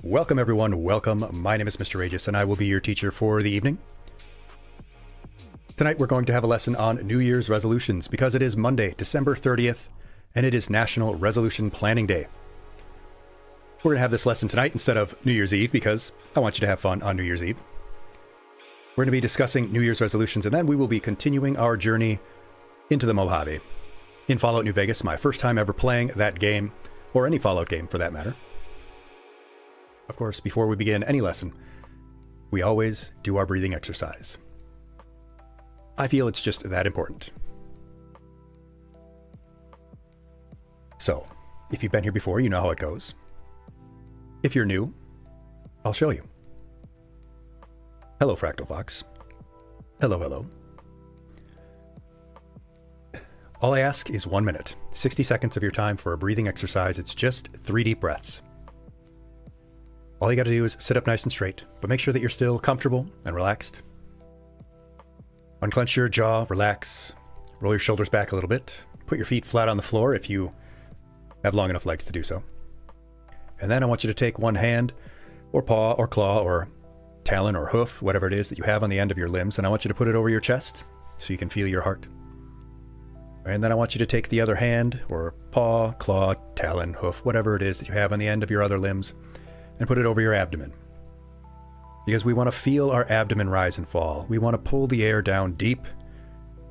Welcome everyone, welcome. My name is Mr. Aejis and I will be your teacher for the evening. Tonight we're going to have a lesson on New Year's resolutions because it is Monday, December 30th, and it is National Resolution Planning Day. We're going to have this lesson tonight instead of New Year's Eve because I want you to have fun on New Year's Eve. We're going to be discussing New Year's resolutions and then we will be continuing our journey into the Mojave in Fallout New Vegas, my first time ever playing that game, or any Fallout game for that matter. Of course, before we begin any lesson, we always do our breathing exercise. I feel it's just that important. So, if you've been here before, you know how it goes. If you're new, I'll show you. Hello, Fractal Fox. Hello, hello. All I ask is 1 minute, 60 seconds of your time for a breathing exercise. It's just 3 deep breaths. All you got to do is sit up nice and straight, but make sure that you're still comfortable and relaxed. Unclench your jaw, relax, roll your shoulders back a little bit, put your feet flat on the floor if you have long enough legs to do so. And then I want you to take one hand, or paw, or claw, or talon, or hoof, whatever it is that you have on the end of your limbs, and I want you to put it over your chest so you can feel your heart. And then I want you to take the other hand, or paw, claw, talon, hoof, whatever it is that you have on the end of your other limbs, and put it over your abdomen. Because we want to feel our abdomen rise and fall. We want to pull the air down deep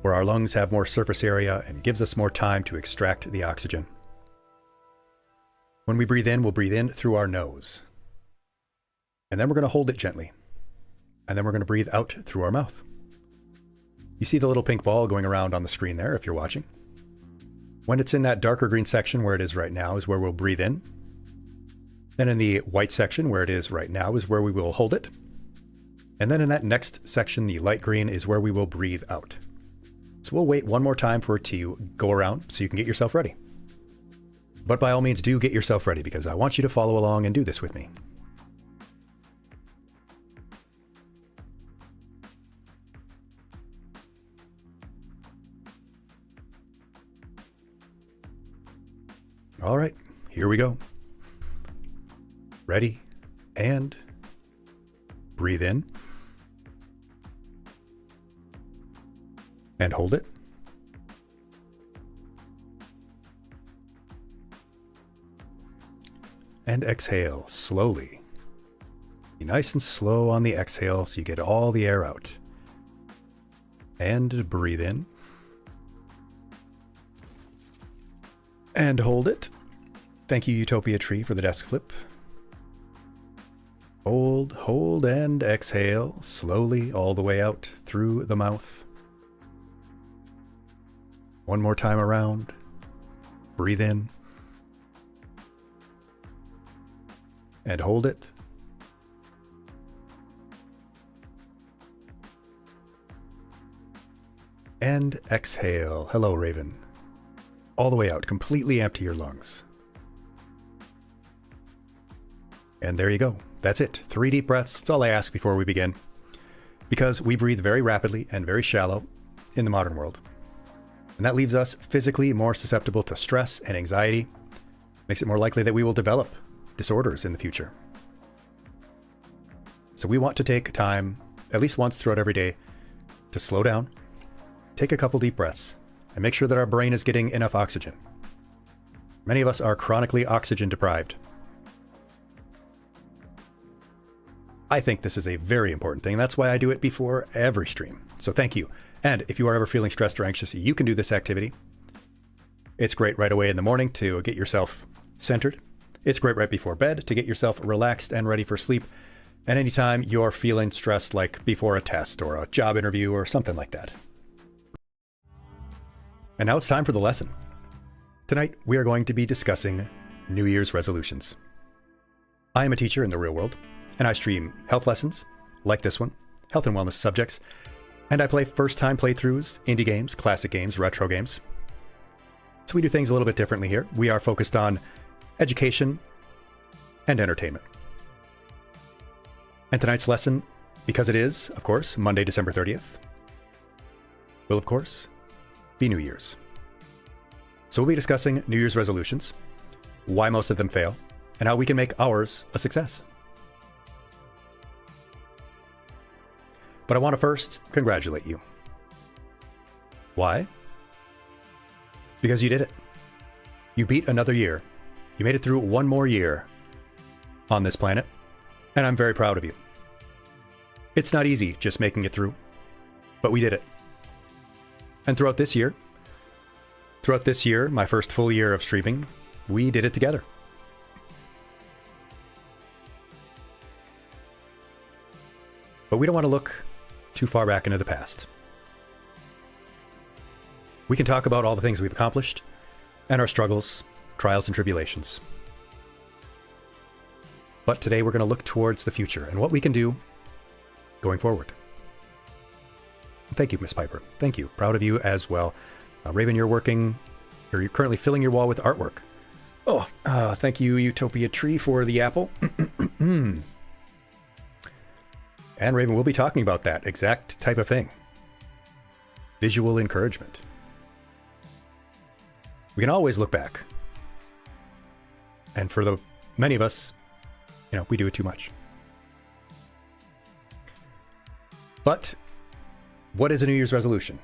where our lungs have more surface area and gives us more time to extract the oxygen. When we breathe in, we'll breathe in through our nose. And then we're going to hold it gently. And then we're going to breathe out through our mouth. You see the little pink ball going around on the screen there if you're watching. When it's in that darker green section where it is right now is where we'll breathe in. Then in the white section where it is right now is where we will hold it. And then in that next section, the light green, is where we will breathe out. So we'll wait one more time for it to go around so you can get yourself ready. But by all means, do get yourself ready because I want you to follow along and do this with me. All right, here we go. Ready, and breathe in, and hold it, and exhale slowly. Be nice and slow on the exhale so you get all the air out. And breathe in, and hold it. Thank you, Utopia Tree, for the desk flip. Hold, and exhale slowly all the way out through the mouth. One more time around. Breathe in. And hold it. And exhale. Hello, Raven. All the way out. Completely empty your lungs. And there you go. That's it. 3 deep breaths. That's all I ask before we begin. Because we breathe very rapidly and very shallow in the modern world. And that leaves us physically more susceptible to stress and anxiety. Makes it more likely that we will develop disorders in the future. So we want to take time, at least once throughout every day, to slow down, take a couple deep breaths, and make sure that our brain is getting enough oxygen. Many of us are chronically oxygen deprived. I think this is a very important thing. That's why I do it before every stream. So thank you. And if you are ever feeling stressed or anxious, you can do this activity. It's great right away in the morning to get yourself centered. It's great right before bed to get yourself relaxed and ready for sleep. And anytime you're feeling stressed, like before a test or a job interview or something like that. And now it's time for the lesson. Tonight, we are going to be discussing New Year's resolutions. I am a teacher in the real world. And I stream health lessons, like this one, health and wellness subjects, and I play first-time playthroughs, indie games, classic games, retro games. So we do things a little bit differently here. We are focused on education and entertainment. And tonight's lesson, because it is, of course, Monday, December 30th, will, of course, be New Year's. So we'll be discussing New Year's resolutions, why most of them fail, and how we can make ours a success. But I want to first congratulate you. Why? Because you did it. You beat another year. You made it through one more year on this planet, and I'm very proud of you. It's not easy just making it through, but we did it. And throughout this year, my first full year of streaming, we did it together. But we don't want to look too far back into the past. We can talk about all the things we've accomplished and our struggles, trials, and tribulations. But today we're going to look towards the future and what we can do going forward. Thank you, Miss Piper. Thank you. Proud of you as well. Raven, you're currently filling your wall with artwork. Oh, thank you, Utopia Tree, for the apple. And Raven, we'll be talking about that exact type of thing. Visual encouragement. We can always look back. And for the many of us, we do it too much. But what is a New Year's resolution?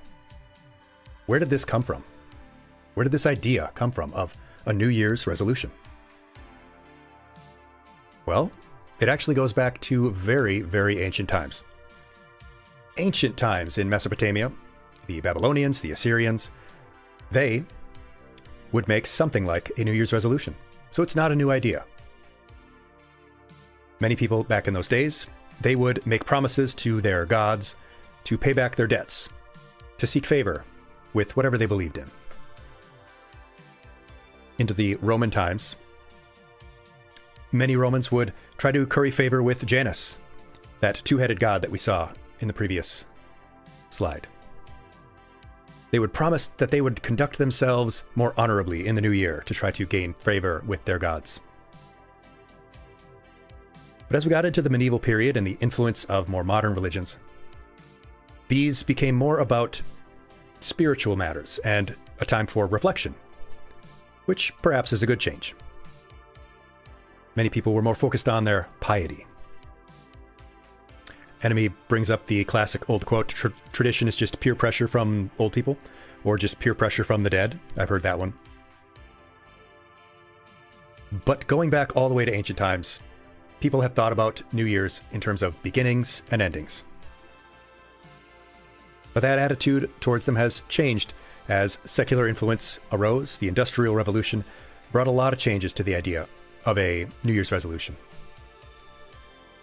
Where did this come from? Where did this idea come from of a New Year's resolution? Well, it actually goes back to very, very ancient times. Ancient times in Mesopotamia, the Babylonians, the Assyrians, they would make something like a New Year's resolution. So it's not a new idea. Many people back in those days, they would make promises to their gods to pay back their debts, to seek favor with whatever they believed in. Into the Roman times, many Romans would try to curry favor with Janus, that two-headed god that we saw in the previous slide. They would promise that they would conduct themselves more honorably in the new year to try to gain favor with their gods. But as we got into the medieval period and the influence of more modern religions, these became more about spiritual matters and a time for reflection, which perhaps is a good change. Many people were more focused on their piety. Enemy brings up the classic old quote, tradition is just peer pressure from old people, or just peer pressure from the dead. I've heard that one. But going back all the way to ancient times, people have thought about New Year's in terms of beginnings and endings. But that attitude towards them has changed as secular influence arose. The Industrial Revolution brought a lot of changes to the idea of a New Year's resolution.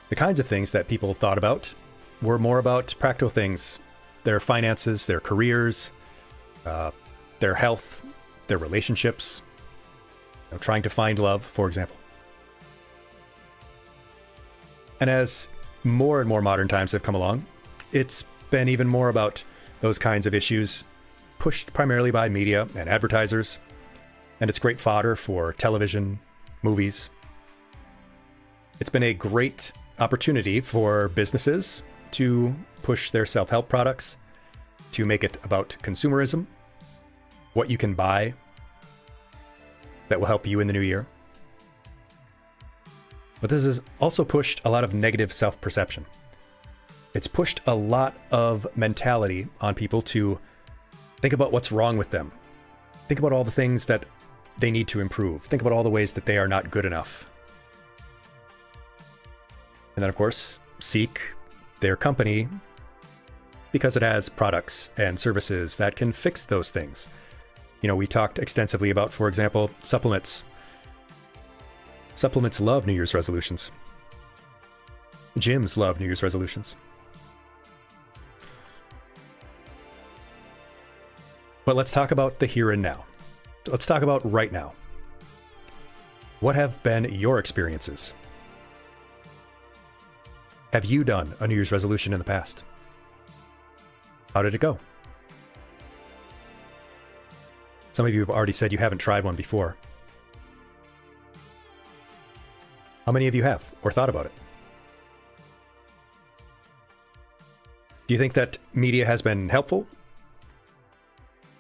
The kinds of things that people thought about were more about practical things, their finances, their careers, their health, their relationships, trying to find love, for example. And as more and more modern times have come along, it's been even more about those kinds of issues, pushed primarily by media and advertisers, and it's great fodder for television, movies. It's been a great opportunity for businesses to push their self-help products, to make it about consumerism, what you can buy that will help you in the new year. But this has also pushed a lot of negative self-perception. It's pushed a lot of mentality on people to think about what's wrong with them. Think about all the things that they need to improve. Think about all the ways that they are not good enough. And then, of course, seek their company because it has products and services that can fix those things. We talked extensively about, for example, supplements. Supplements love New Year's resolutions. Gyms love New Year's resolutions. But let's talk about the here and now. Let's talk about right now. What have been your experiences? Have you done a New Year's resolution in the past? How did it go? Some of you have already said you haven't tried one before. How many of you have, or thought about it? Do you think that media has been helpful?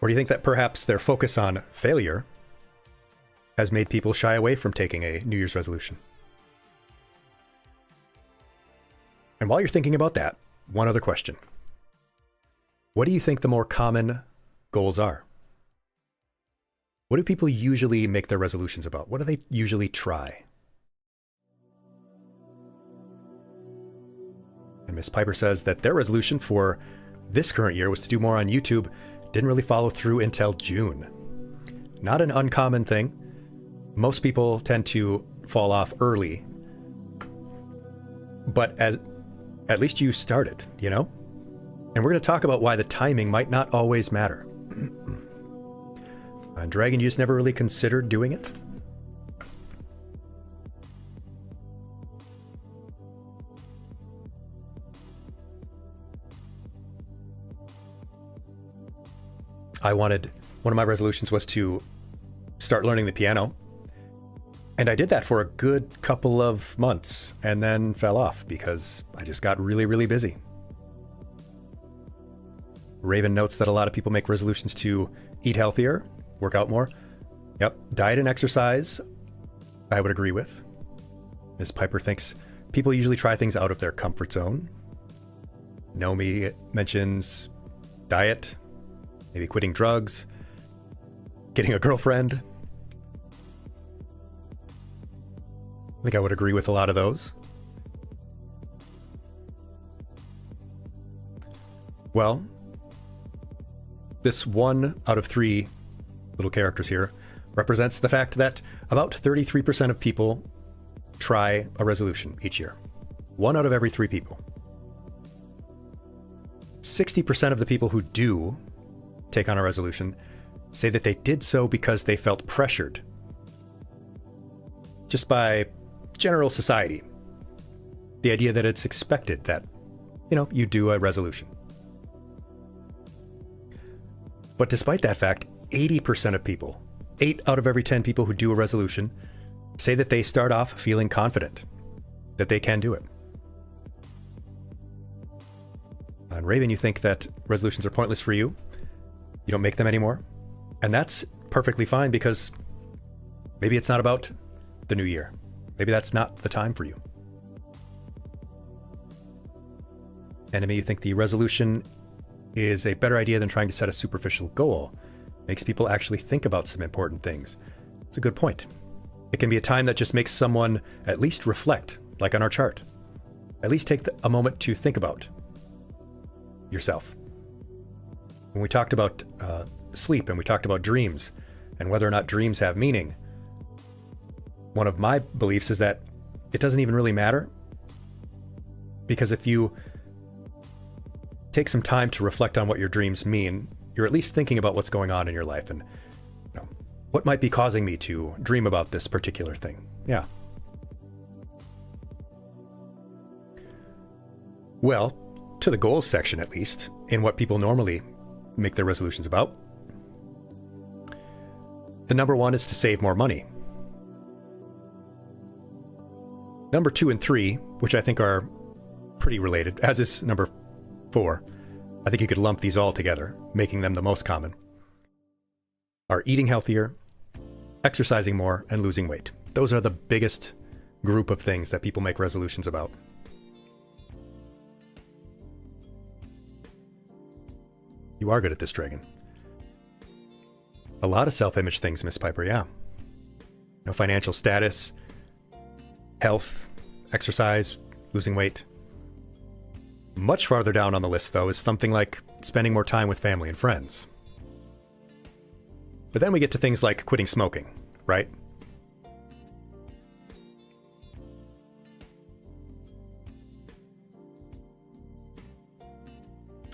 Or do you think that perhaps their focus on failure has made people shy away from taking a New Year's resolution? And while you're thinking about that, one other question. What do you think the more common goals are? What do people usually make their resolutions about? What do they usually try? And Miss Piper says that their resolution for this current year was to do more on YouTube. Didn't really follow through until June. Not an uncommon thing. Most people tend to fall off early. But at least you started, you know? And we're going to talk about why the timing might not always matter. Dragon, you just never really considered doing it? One of my resolutions was to start learning the piano. And I did that for a good couple of months and then fell off because I just got really, really busy. Raven notes that a lot of people make resolutions to eat healthier, work out more. Yep, diet and exercise, I would agree with. Ms. Piper thinks people usually try things out of their comfort zone. Nomi mentions diet, maybe quitting drugs, getting a girlfriend. I think I would agree with a lot of those. Well, this 1 out of 3 little characters here represents the fact that about 33% of people try a resolution each year. 1 out of every 3 people. 60% of the people who do take on a resolution say that they did so because they felt pressured. Just by general society. The idea that it's expected that, you do a resolution. But despite that fact, 80% of people, 8 out of every 10 people who do a resolution, say that they start off feeling confident that they can do it. And Raven, you think that resolutions are pointless for you? You don't make them anymore? And that's perfectly fine because maybe it's not about the new year. Maybe that's not the time for you. Enemy, you think the resolution is a better idea than trying to set a superficial goal. Makes people actually think about some important things. It's a good point. It can be a time that just makes someone at least reflect, like on our chart. At least take a moment to think about yourself. When we talked about sleep and we talked about dreams and whether or not dreams have meaning, one of my beliefs is that it doesn't even really matter, because if you take some time to reflect on what your dreams mean, you're at least thinking about what's going on in your life and what might be causing me to dream about this particular thing. Yeah. Well, to the goals section at least, in what people normally make their resolutions about. The number 1 is to save more money. Number 2 and 3, which I think are pretty related, as is number 4, I think you could lump these all together, making them the most common, are eating healthier, exercising more, and losing weight. Those are the biggest group of things that people make resolutions about. You are good at this, Dragon. A lot of self-image things, Miss Piper, yeah. Financial status, health, exercise, losing weight. Much farther down on the list, though, is something like spending more time with family and friends. But then we get to things like quitting smoking, right?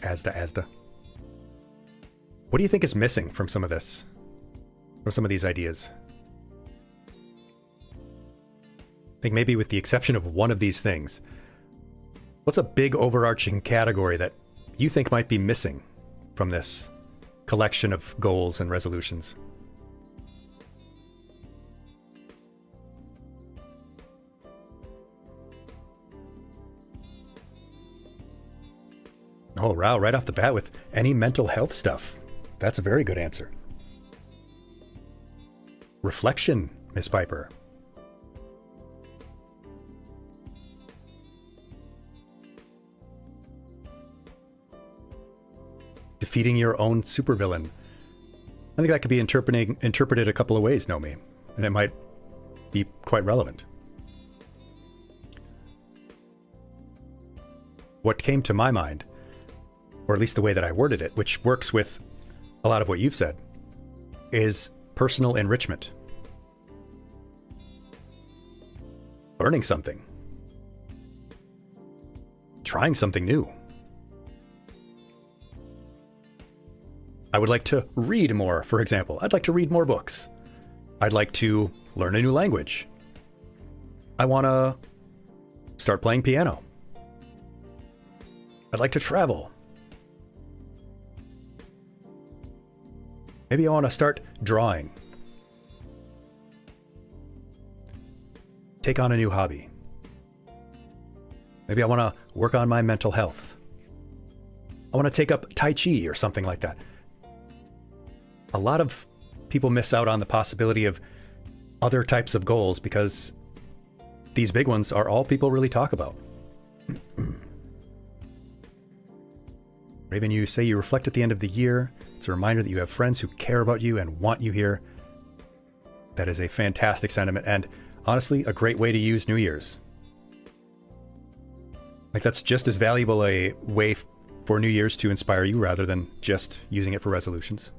Asda. What do you think is missing from some of this? From some of these ideas? I think maybe with the exception of one of these things, what's a big overarching category that you think might be missing from this collection of goals and resolutions? Oh, wow, right off the bat with any mental health stuff. That's a very good answer. Reflection, Miss Piper. defeating your own supervillain. I think that could be interpreted a couple of ways, Nomi, and it might be quite relevant. What came to my mind, or at least the way that I worded it, which works with a lot of what you've said, is personal enrichment. Learning something. Trying something new. I would like to read more, for example. I'd like to read more books. I'd like to learn a new language. I want to start playing piano. I'd like to travel. Maybe I want to start drawing. Take on a new hobby. Maybe I want to work on my mental health. I want to take up Tai Chi or something like that. A lot of people miss out on the possibility of other types of goals because these big ones are all people really talk about. Raven, you say you reflect at the end of the year. It's a reminder that you have friends who care about you and want you here. That is a fantastic sentiment and honestly a great way to use New Year's. Like that's just as valuable a way for New Year's to inspire you rather than just using it for resolutions.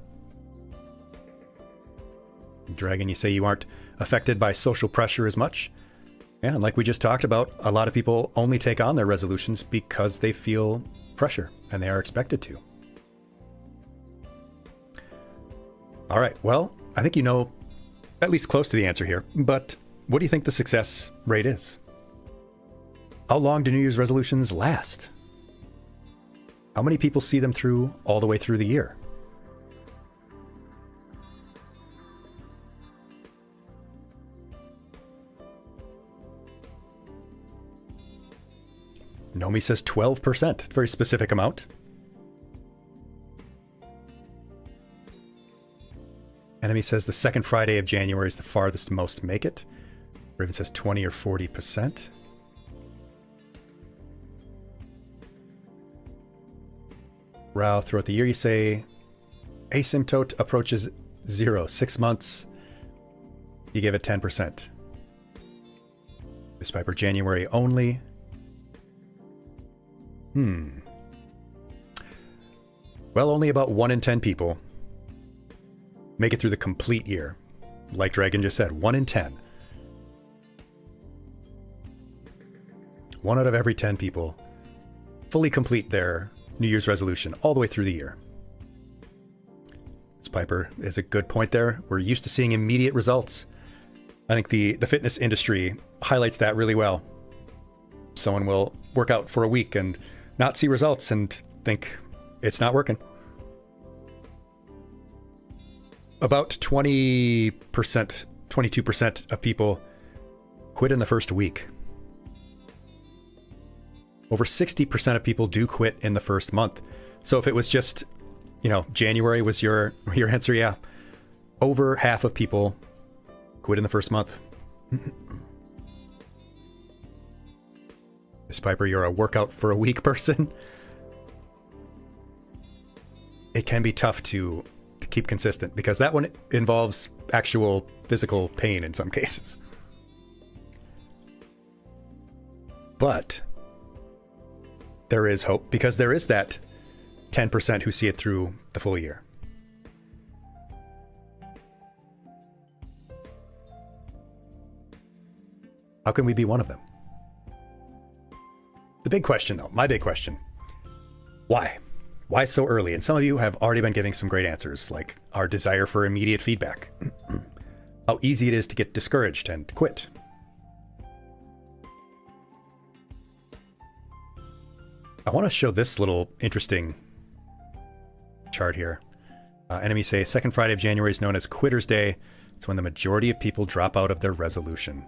Dragon, you say you aren't affected by social pressure as much. Yeah, and like we just talked about, a lot of people only take on their resolutions because they feel pressure and they are expected to. All right, well, I think you know at least close to the answer here, but what do you think the success rate is? How long do New Year's resolutions last? How many people see them through all the way through the year? Nomi says 12%. It's a very specific amount. Enemy says the second Friday of January is the farthest most make it. Raven says 20 or 40%. Rao, throughout the year you say asymptote approaches 0. 6 months, you give it 10%. This Piper, January only. Well, only about 1 in 10 people make it through the complete year. Like Dragon just said, 1 in 10. 1 out of every 10 people fully complete their New Year's resolution all the way through the year. This Piper is a good point there. We're used to seeing immediate results. I think the fitness industry highlights that really well. Someone will work out for a week and not see results and think it's not working. About 20%, 22% of people quit in the first week. Over 60% of people do quit in the first month. So if it was just, January was your answer, yeah. Over half of people quit in the first month. Miss Piper, you're a workout for a week person. It can be tough to keep consistent because that one involves actual physical pain in some cases. But there is hope because there is that 10% who see it through the full year. How can we be one of them? The big question, though, my big question, why? Why so early? And some of you have already been giving some great answers, like our desire for immediate feedback, how easy it is to get discouraged and quit. I want to show this little interesting chart here. Enemy say second Friday of January is known as Quitter's Day. It's when the majority of people drop out of their resolution.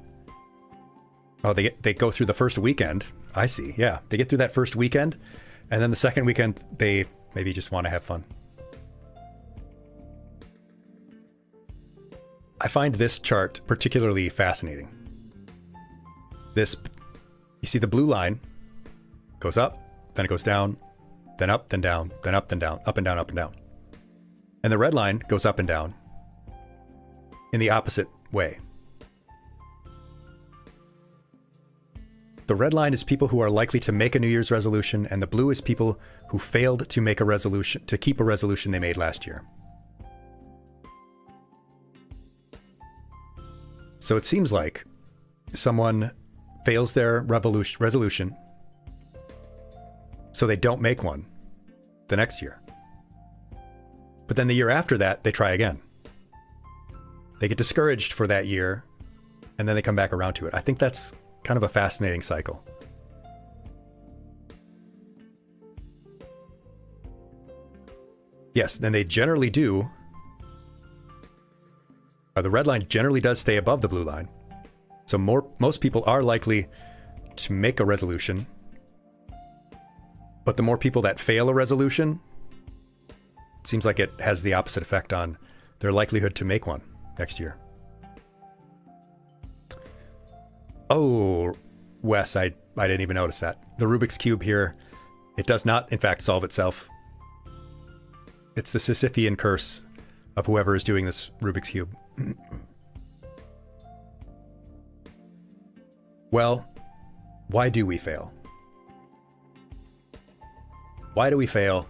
Oh, they go through the first weekend. I see. Yeah, they get through that first weekend, and then the second weekend they maybe just want to have fun. I find this chart particularly fascinating. You see the blue line goes up, then it goes down, then up, then down, then up, then down, up and down, up and down. And the red line goes up and down in the opposite way. The red line is people who are likely to make a New Year's resolution, and the blue is people who failed to make a resolution, to keep a resolution they made last year. So it seems like someone fails their resolution, so they don't make one the next year. But then the year after that, they try again. They get discouraged for that year, and then they come back around to it. I think that's kind of a fascinating cycle. Yes, then they generally do. The red line generally does stay above the blue line. So most people are likely to make a resolution. But the more people that fail a resolution, it seems like it has the opposite effect on their likelihood to make one next year. Oh, Wes, I didn't even notice that. The Rubik's Cube here, it does not, in fact, solve itself. It's the Sisyphean curse of whoever is doing this Rubik's Cube. Well, why do we fail? Why do we fail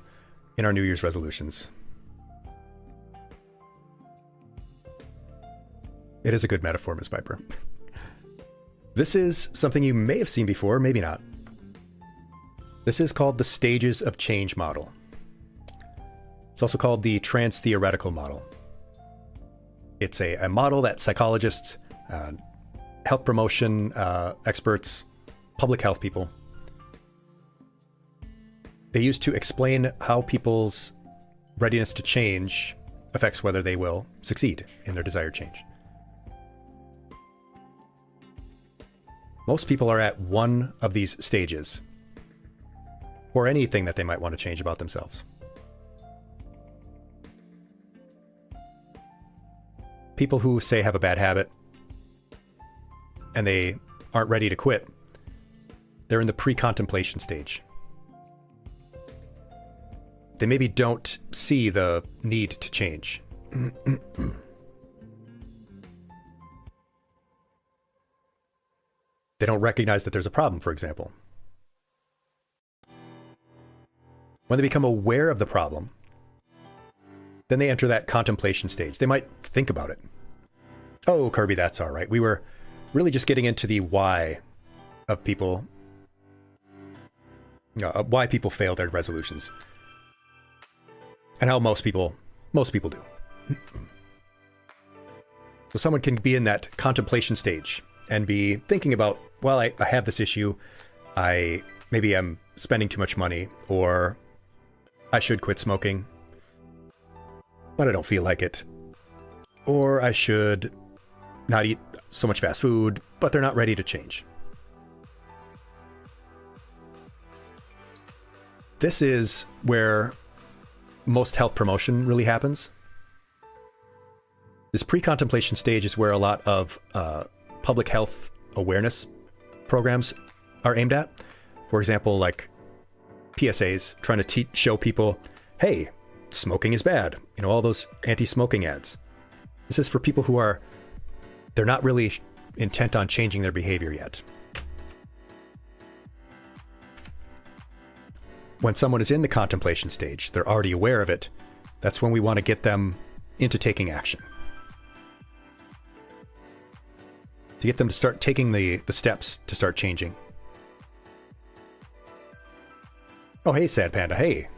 in our New Year's resolutions? It is a good metaphor, Ms. Piper. This is something you may have seen before, maybe not. This is called the Stages of Change model. It's also called the trans-theoretical model. It's a model that psychologists, health promotion experts, public health people, they use to explain how people's readiness to change affects whether they will succeed in their desired change. Most people are at one of these stages, or anything that they might want to change about themselves. People who, say, have a bad habit and they aren't ready to quit, they're in the pre-contemplation stage. They maybe don't see the need to change. They don't recognize that there's a problem, for example. When they become aware of the problem, then they enter that contemplation stage. They might think about it. Oh, Kirby, that's all right. We were really just getting into the why of people, why people fail their resolutions, and how most people do. So someone can be in that contemplation stage and be thinking about, well, I have this issue. Maybe I'm spending too much money, or I should quit smoking, but I don't feel like it. Or I should not eat so much fast food, but they're not ready to change. This is where most health promotion really happens. This pre-contemplation stage is where a lot of public health awareness programs are aimed at. For example, like PSAs trying to show people, hey, smoking is bad. You know, all those anti-smoking ads. This is for people who they're not really intent on changing their behavior yet. When someone is in the contemplation stage, they're already aware of it. That's when we want to get them into taking action. To get them to start taking the steps to start changing. Oh, hey, Sad Panda. Hey.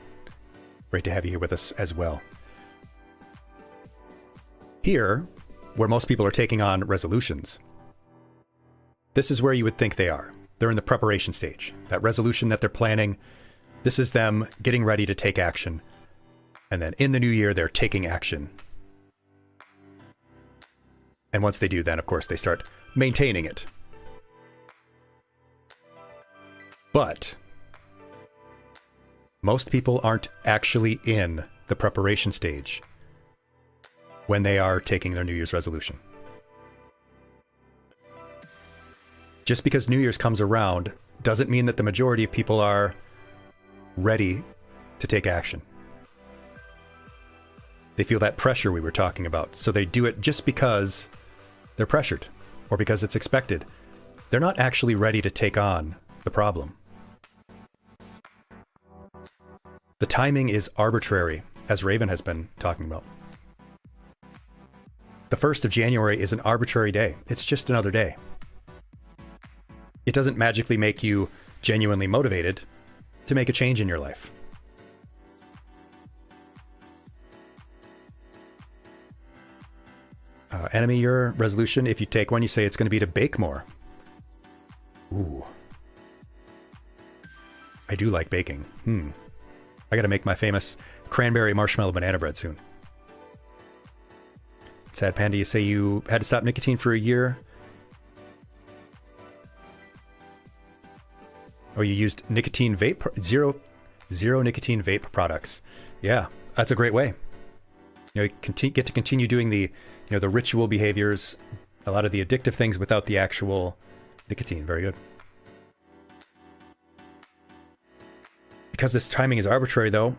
Great to have you here with us as well. Here, where most people are taking on resolutions, this is where you would think they are. They're in the preparation stage. That resolution that they're planning, this is them getting ready to take action. And then in the new year, they're taking action. And once they do, then, of course, they start maintaining it. But most people aren't actually in the preparation stage when they are taking their New Year's resolution. Just because New Year's comes around doesn't mean that the majority of people are ready to take action. They feel that pressure we were talking about, so they do it just because they're pressured or because it's expected. They're not actually ready to take on the problem. The timing is arbitrary, as Raven has been talking about. The 1st of January is an arbitrary day. It's just another day. It doesn't magically make you genuinely motivated to make a change in your life. Enemy, your resolution, if you take one, you say it's going to be to bake more. Ooh. I do like baking. I got to make my famous cranberry marshmallow banana bread soon. Sad Panda, you say you had to stop nicotine for a year. Oh, you used nicotine vape, zero nicotine vape products. Yeah, that's a great way. You get to continue doing the ritual behaviors, a lot of the addictive things without the actual nicotine. Very good. Because this timing is arbitrary, though,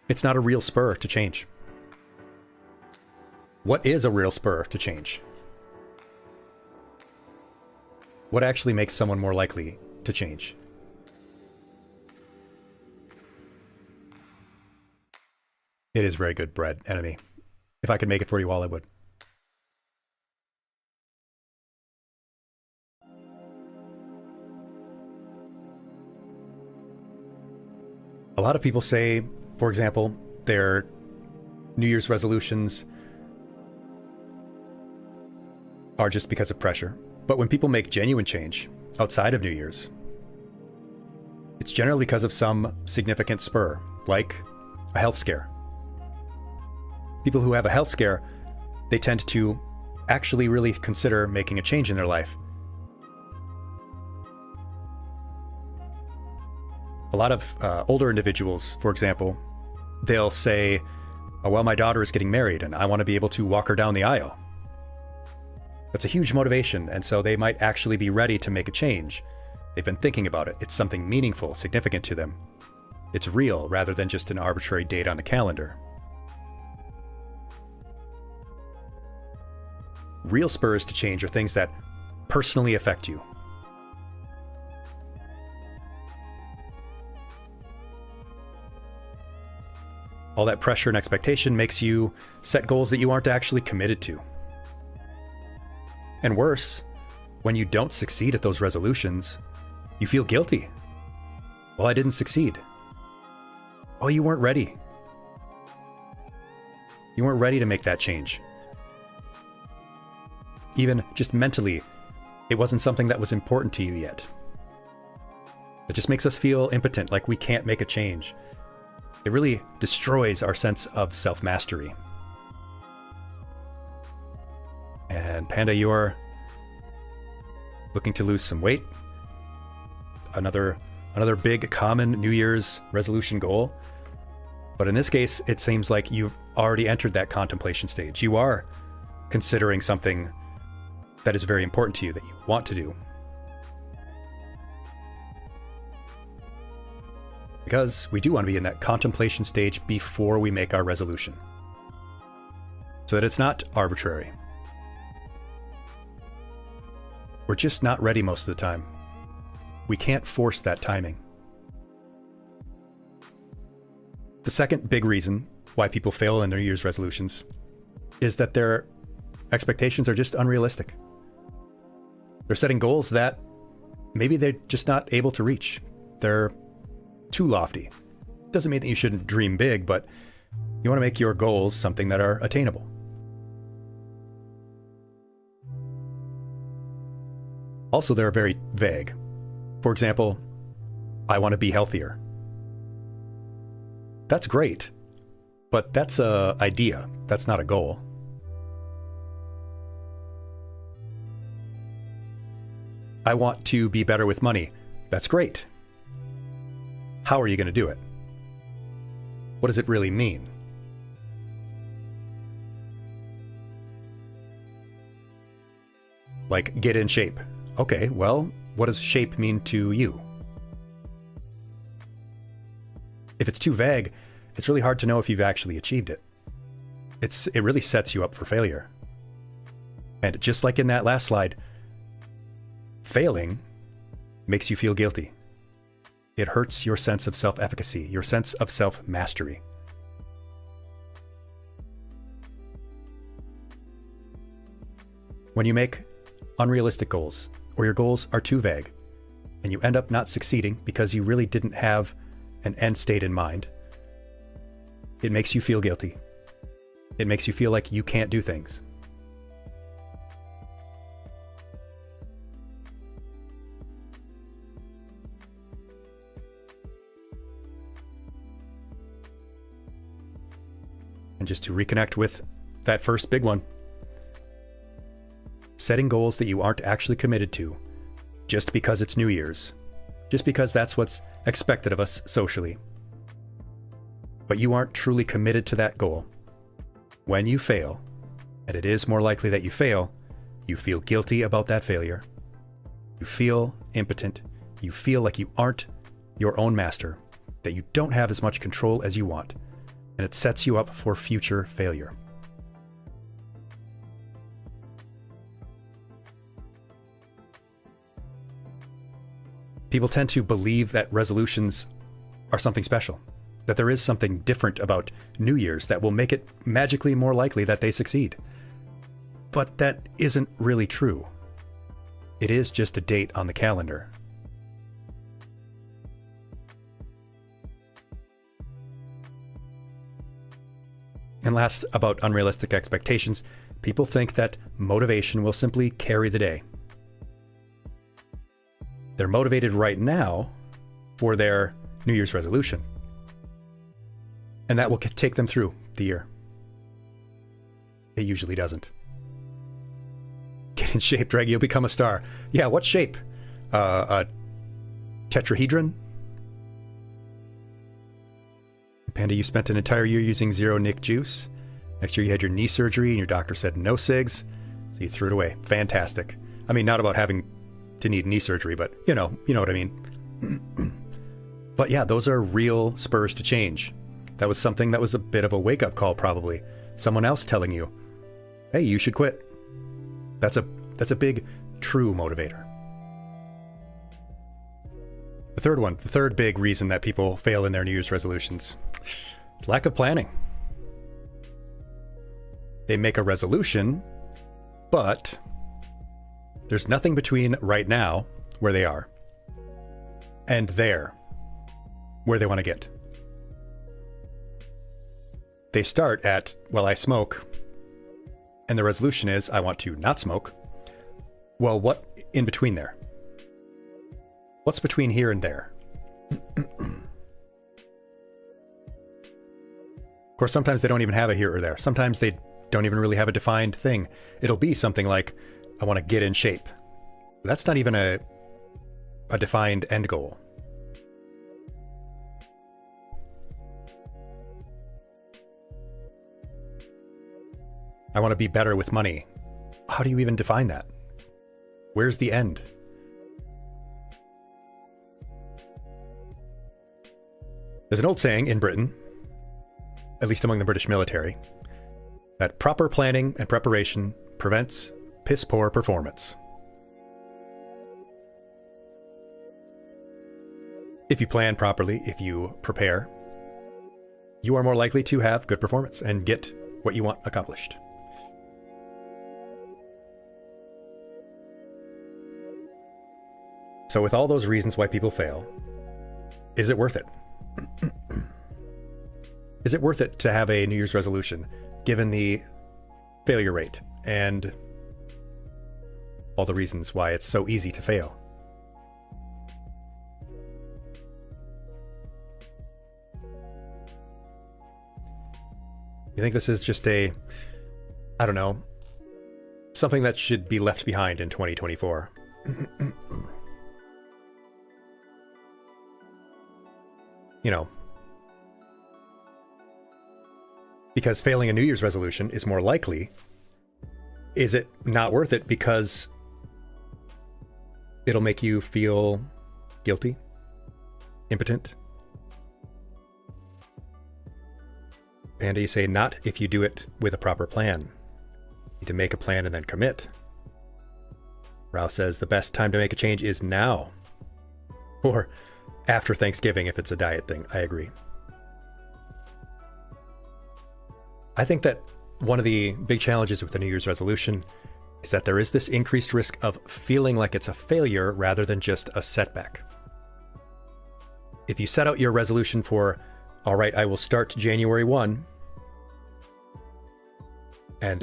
it's not a real spur to change. What is a real spur to change? What actually makes someone more likely to change? It is very good bread, Enemy. If I could make it for you all, I would. A lot of people say, for example, their New Year's resolutions are just because of pressure. But when people make genuine change outside of New Year's, it's generally because of some significant spur, like a health scare. People who have a health scare, they tend to actually really consider making a change in their life. A lot of older individuals, for example, they'll say, oh, well, my daughter is getting married and I want to be able to walk her down the aisle. That's a huge motivation, and so they might actually be ready to make a change. They've been thinking about it. It's something meaningful, significant to them. It's real rather than just an arbitrary date on a calendar. Real spurs to change are things that personally affect you. All that pressure and expectation makes you set goals that you aren't actually committed to. And worse, when you don't succeed at those resolutions, you feel guilty. Well, I didn't succeed. Oh, you weren't ready. You weren't ready to make that change. Even just mentally, it wasn't something that was important to you yet. It just makes us feel impotent, like we can't make a change. It really destroys our sense of self-mastery. And Panda, you're looking to lose some weight. Another big common New Year's resolution goal. But in this case, it seems like you've already entered that contemplation stage. You are considering something that is very important to you, that you want to do. Because we do want to be in that contemplation stage before we make our resolution, so that it's not arbitrary. We're just not ready most of the time. We can't force that timing. The second big reason why people fail in their New Year's resolutions is that their expectations are just unrealistic. They're setting goals that maybe they're just not able to reach. They're too lofty. Doesn't mean that you shouldn't dream big, but you want to make your goals something that are attainable. Also, they're very vague. For example, I want to be healthier. That's great, but that's an idea. That's not a goal. I want to be better with money. That's great. How are you going to do it? What does it really mean? Like, get in shape. Okay, well, what does shape mean to you? If it's too vague, it's really hard to know if you've actually achieved it. It really sets you up for failure. And just like in that last slide, failing makes you feel guilty. It hurts your sense of self-efficacy, your sense of self-mastery. When you make unrealistic goals, or your goals are too vague, and you end up not succeeding because you really didn't have an end state in mind, it makes you feel guilty. It makes you feel like you can't do things. And just to reconnect with that first big one, setting goals that you aren't actually committed to just because it's New Year's, just because that's what's expected of us socially, but you aren't truly committed to that goal. When you fail, and it is more likely that you fail, you feel guilty about that failure. You feel impotent. You feel like you aren't your own master, that you don't have as much control as you want, and it sets you up for future failure. People tend to believe that resolutions are something special, that there is something different about New Year's that will make it magically more likely that they succeed. But that isn't really true. It is just a date on the calendar. And last, about unrealistic expectations, people think that motivation will simply carry the day. They're motivated right now for their New Year's resolution, and that will take them through the year. It usually doesn't. Get in shape, Dreg, you'll become a star. Yeah, what shape? A tetrahedron? Panda, you spent an entire year using zero Nick juice. Next year you had your knee surgery and your doctor said no cigs, so you threw it away. Fantastic. I mean, not about having to need knee surgery, but you know what I mean. But yeah, those are real spurs to change. That was something that was a bit of a wake-up call, probably. Someone else telling you, hey, you should quit. That's a big, true motivator. The third big reason that people fail in their New Year's resolutions, lack of planning. They make a resolution, but there's nothing between right now, where they are, and there, where they want to get. They start at, well, I smoke, and the resolution is, I want to not smoke. Well, what in between there? What's between here and there? Of course, sometimes they don't even have a here or there. Sometimes they don't even really have a defined thing. It'll be something like, I want to get in shape. That's not even a defined end goal. I want to be better with money. How do you even define that? Where's the end? There's an old saying in Britain, at least among the British military, that proper planning and preparation prevents piss-poor performance. If you plan properly, if you prepare, you are more likely to have good performance and get what you want accomplished. So with all those reasons why people fail, is it worth it? Is it worth it to have a New Year's resolution, given the failure rate and all the reasons why it's so easy to fail? You think this is just I don't know, something that should be left behind in 2024? You know, because failing a New Year's resolution is more likely. Is it not worth it because it'll make you feel guilty, impotent? Panda, you say, not if you do it with a proper plan. You need to make a plan and then commit. Rao says, the best time to make a change is now. Or after Thanksgiving if it's a diet thing. I agree. I think that one of the big challenges with the New Year's resolution is that there is this increased risk of feeling like it's a failure rather than just a setback. If you set out your resolution for, all right, I will start January 1, and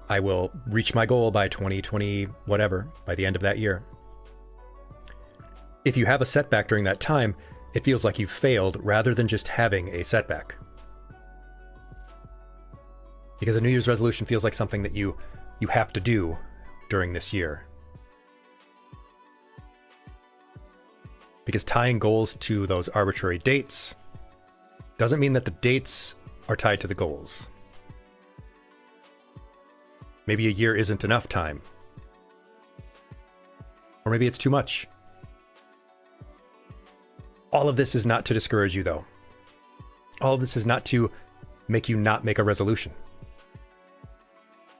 I will reach my goal by 2020, whatever, by the end of that year. If you have a setback during that time, it feels like you've failed rather than just having a setback. Because a New Year's resolution feels like something that you have to do during this year. Because tying goals to those arbitrary dates doesn't mean that the dates are tied to the goals. Maybe a year isn't enough time. Or maybe it's too much. All of this is not to discourage you, though. All of this is not to make you not make a resolution.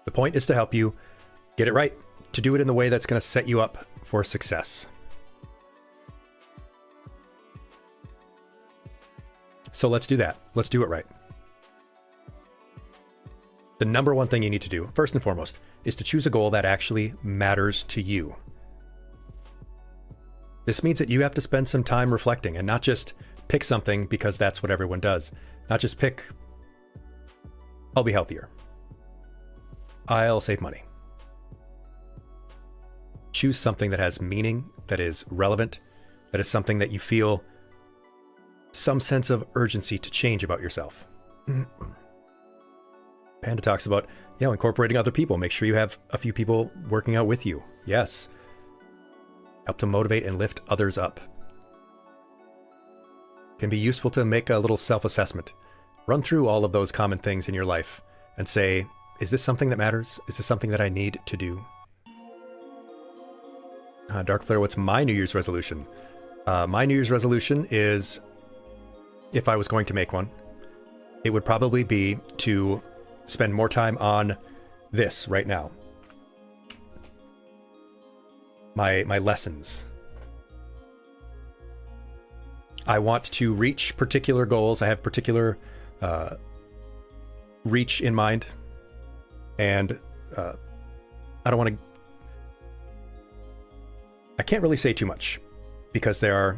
The point is to help you get it right, to do it in the way that's going to set you up for success. So let's do that. Let's do it right. The number one thing you need to do, first and foremost, is to choose a goal that actually matters to you. This means that you have to spend some time reflecting and not just pick something because that's what everyone does. Not just pick, I'll be healthier. I'll save money. Choose something that has meaning, that is relevant, that is something that you feel some sense of urgency to change about yourself. Panda talks about, incorporating other people. Make sure you have a few people working out with you. Yes. Help to motivate and lift others up. Can be useful to make a little self-assessment. Run through all of those common things in your life and say, is this something that matters? Is this something that I need to do? Dark Flare, what's my New Year's resolution? My New Year's resolution is, if I was going to make one, it would probably be to spend more time on this right now. My lessons. I want to reach particular goals. I have particular reach in mind. And I don't want to... I can't really say too much because they are,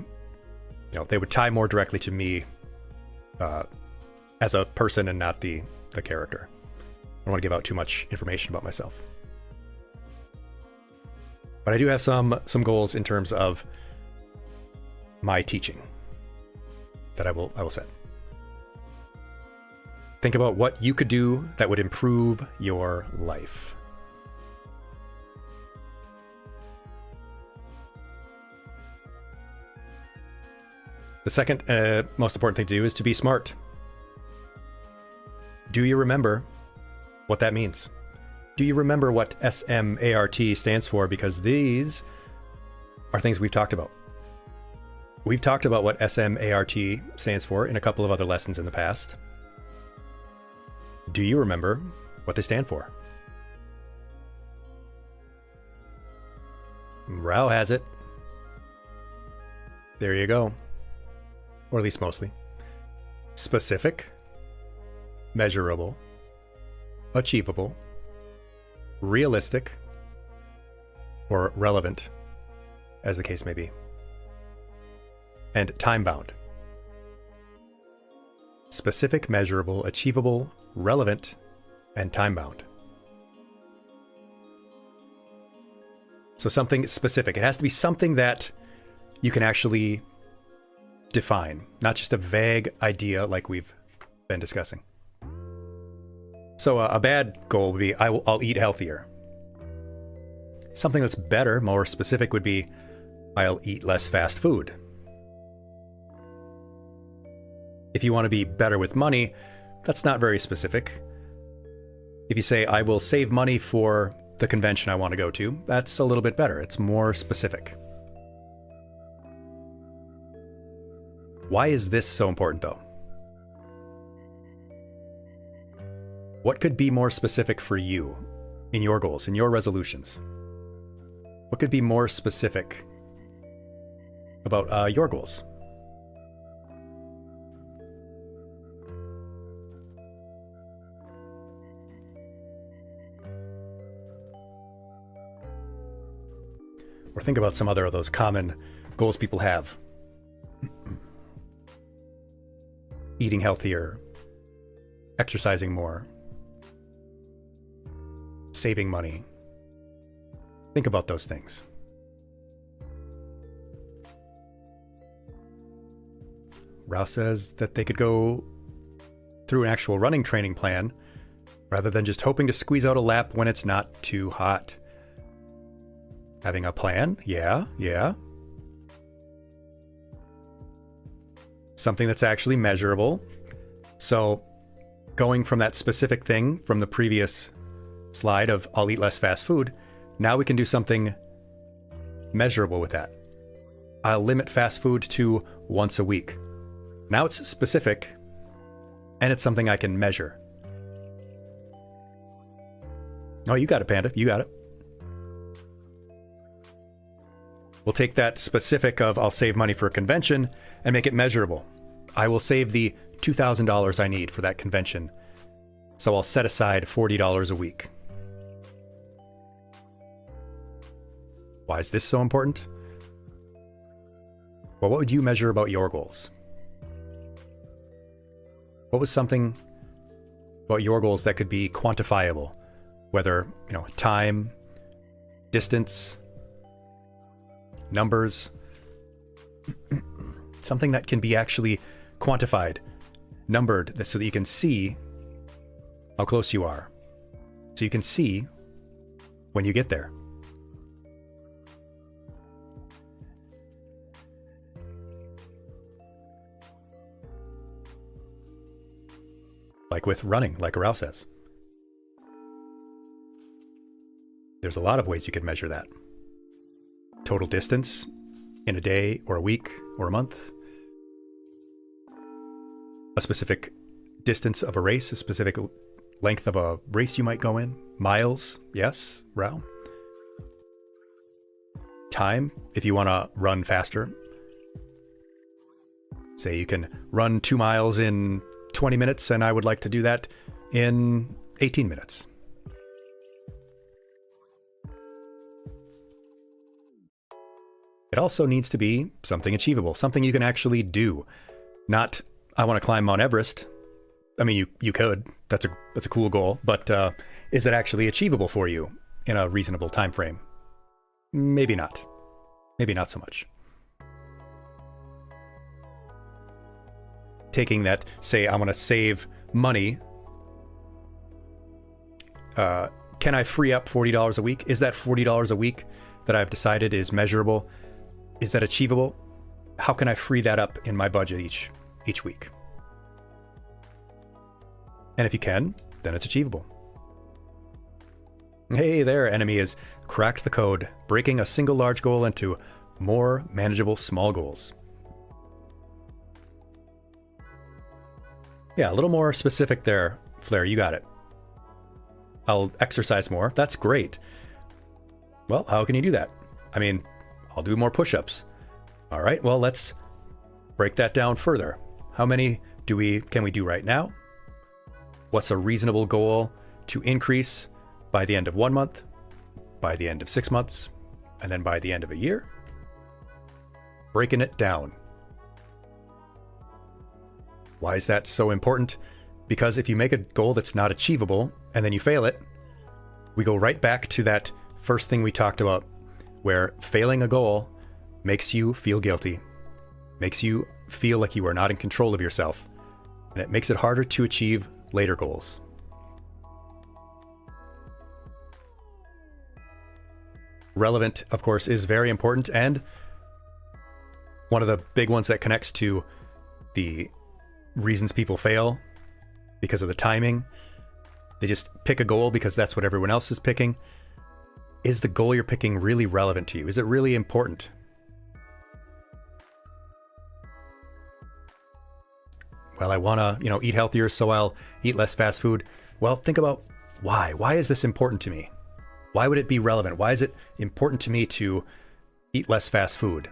they would tie more directly to me as a person and not the character. I don't want to give out too much information about myself. But I do have some goals in terms of my teaching that I will set. Think about what you could do that would improve your life. The second most important thing to do is to be smart. Do you remember what that means? Do you remember what SMART stands for? Because these are things we've talked about. We've talked about what SMART stands for in a couple of other lessons in the past. Do you remember what they stand for? Rao has it. There you go. Or at least mostly. Specific, measurable, achievable, realistic, or relevant, as the case may be, and time-bound. Specific, measurable, achievable, relevant, and time-bound. So something specific. It has to be something that you can actually define, not just a vague idea like we've been discussing. So a bad goal would be, I'll eat healthier. Something that's better, more specific, would be, I'll eat less fast food. If you want to be better with money, that's not very specific. If you say, I will save money for the convention I want to go to, that's a little bit better. It's more specific. Why is this so important, though? What could be more specific for you in your goals, in your resolutions? What could be more specific about your goals? Or think about some other of those common goals people have. Eating healthier, exercising more, saving money. Think about those things. Rouse says that they could go through an actual running training plan rather than just hoping to squeeze out a lap when it's not too hot. Having a plan? Yeah. Something that's actually measurable. So going from that specific thing from the previous slide of I'll eat less fast food, now we can do something measurable with that. I'll limit fast food to once a week. Now it's specific and it's something I can measure. Oh, you got it, Panda. You got it. We'll take that specific of I'll save money for a convention and make it measurable. I will save the $2,000 I need for that convention. So I'll set aside $40 a week. Why is this so important? Well, what would you measure about your goals? What was something about your goals that could be quantifiable? Whether, time, distance, numbers, something that can be actually quantified, numbered, so that you can see how close you are. So you can see when you get there. Like with running, like Rao says. There's a lot of ways you could measure that. Total distance in a day or a week or a month. A specific distance of a race, a specific length of a race you might go in. Miles, yes, Rao. Time, if you want to run faster. Say you can run 2 miles in 20 minutes and I would like to do that in 18 minutes. It also needs to be something achievable, something you can actually do. Not, I want to climb Mount Everest. I mean, you could. That's a cool goal, but is it actually achievable for you in a reasonable time frame? Maybe not. Maybe not so much. Taking that, say I want to save money. Can I free up $40 a week? Is that $40 a week that I've decided is measurable? Is that achievable? How can I free that up in my budget each week? And if you can, then it's achievable. Hey there, enemy has cracked the code, breaking a single large goal into more manageable small goals. Yeah, a little more specific there, Flair, you got it. I'll exercise more, that's great. Well, how can you do that? I mean, I'll do more push-ups. All right, well, let's break that down further. How many can we do right now? What's a reasonable goal to increase by the end of 1 month, by the end of 6 months, and then by the end of a year? Breaking it down. Why is that so important? Because if you make a goal that's not achievable and then you fail it, we go right back to that first thing we talked about, where failing a goal makes you feel guilty, makes you feel like you are not in control of yourself, and it makes it harder to achieve later goals. Relevant, of course, is very important, and one of the big ones that connects to the reasons people fail because of the timing. They just pick a goal because that's what everyone else is picking. Is the goal you're picking really relevant to you? Is it really important? Well, I want to, eat healthier, so I'll eat less fast food. Well, think about why. Why is this important to me? Why would it be relevant? Why is it important to me to eat less fast food?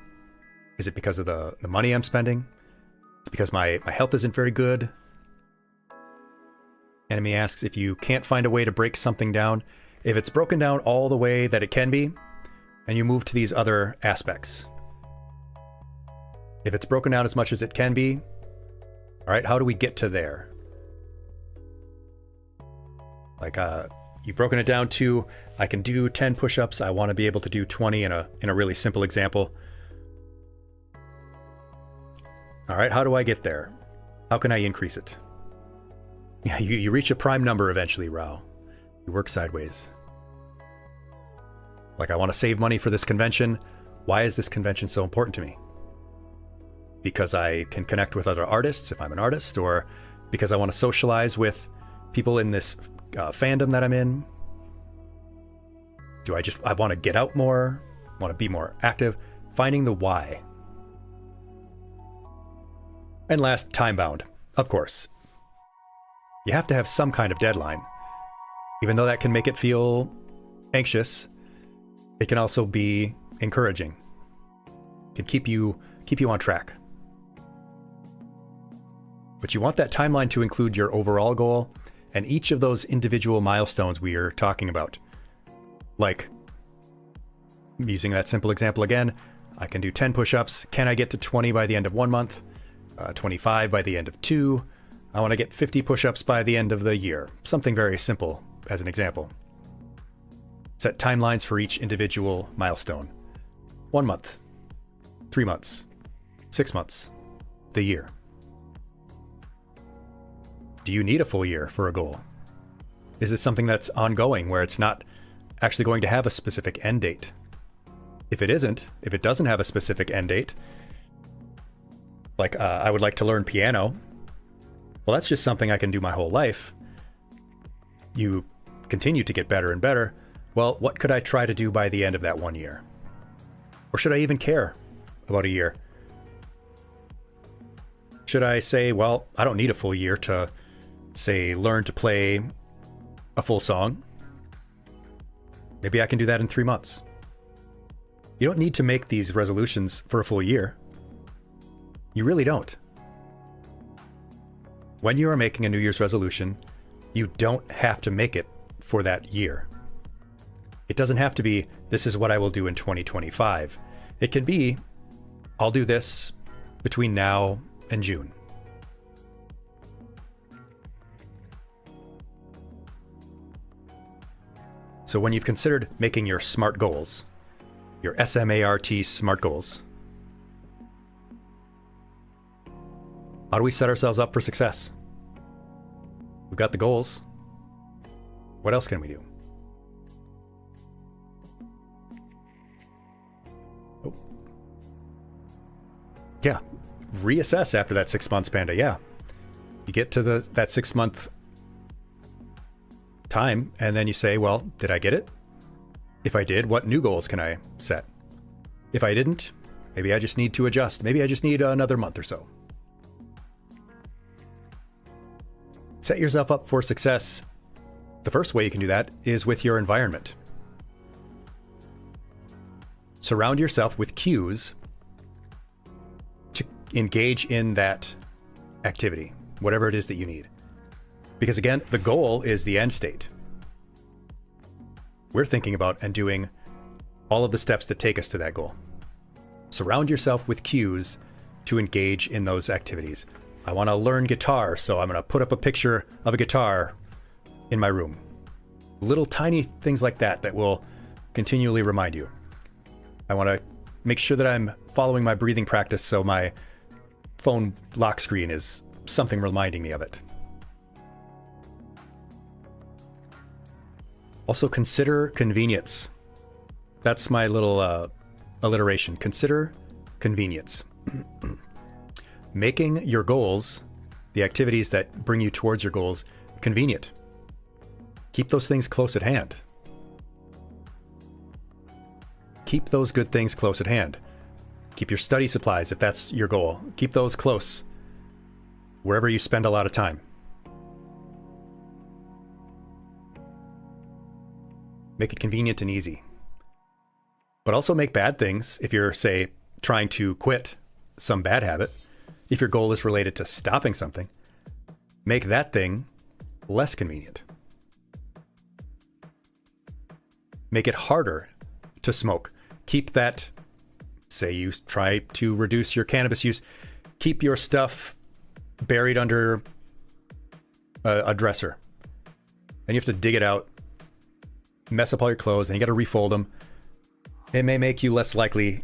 Is it because of the money I'm spending? It's because my health isn't very good. Enemy asks, if you can't find a way to break something down, if it's broken down all the way that it can be, and you move to these other aspects. If it's broken down as much as it can be, all right, how do we get to there? Like, you've broken it down to, I can do 10 push-ups. I want to be able to do 20 in a really simple example. All right, how do I get there? How can I increase it? Yeah, you reach a prime number eventually, Rao. You work sideways. Like, I want to save money for this convention. Why is this convention so important to me? Because I can connect with other artists if I'm an artist, or because I want to socialize with people in this fandom that I'm in? I want to get out more, want to be more active? Finding the why. And last, time bound. Of course. You have to have some kind of deadline. Even though that can make it feel anxious, it can also be encouraging. It can keep you on track. But you want that timeline to include your overall goal and each of those individual milestones we are talking about. Like, using that simple example again, I can do 10 push-ups. Can I get to 20 by the end of 1 month? 25 by the end of 2? I want to get 50 push-ups by the end of the year. Something very simple as an example. Set timelines for each individual milestone. 1 month, 3 months, 6 months, the year. Do you need a full year for a goal? Is it something that's ongoing where it's not actually going to have a specific end date? If it doesn't have a specific end date, like I would like to learn piano, well, that's just something I can do my whole life. You continue to get better and better. Well, what could I try to do by the end of that 1 year? Or should I even care about a year? Should I say, well, I don't need a full year to, say, learn to play a full song? Maybe I can do that in 3 months. You don't need to make these resolutions for a full year. You really don't. When you are making a New Year's resolution, you don't have to make it for that year. It doesn't have to be, this is what I will do in 2025. It can be, I'll do this between now and June. So when you've considered making your SMART goals, your SMART SMART goals, how do we set ourselves up for success? We've got the goals. What else can we do? Oh. Yeah, reassess after that 6 months, Panda. Yeah, you get to that 6 month time, and then you say, well, did I get it? If I did, what new goals can I set? If I didn't, maybe I just need to adjust. Maybe I just need another month or so. Set yourself up for success. The first way you can do that is with your environment. Surround yourself with cues to engage in that activity, whatever it is that you need. Because again, the goal is the end state. We're thinking about and doing all of the steps that take us to that goal. Surround yourself with cues to engage in those activities. I want to learn guitar, so I'm going to put up a picture of a guitar in my room. Little tiny things like that will continually remind you. I want to make sure that I'm following my breathing practice, so my phone lock screen is something reminding me of it. Also, consider convenience. That's my little alliteration. Consider convenience. Making your goals, the activities that bring you towards your goals, convenient. Keep those things close at hand. Keep those good things close at hand. Keep your study supplies, if that's your goal. Keep those close, wherever you spend a lot of time. Make it convenient and easy. But also make bad things, if you're, say, trying to quit some bad habit, if your goal is related to stopping something, make that thing less convenient. Make it harder to smoke. Keep that, say you try to reduce your cannabis use, keep your stuff buried under a dresser. And you have to dig it out, mess up all your clothes, and you got to refold them. It may make you less likely.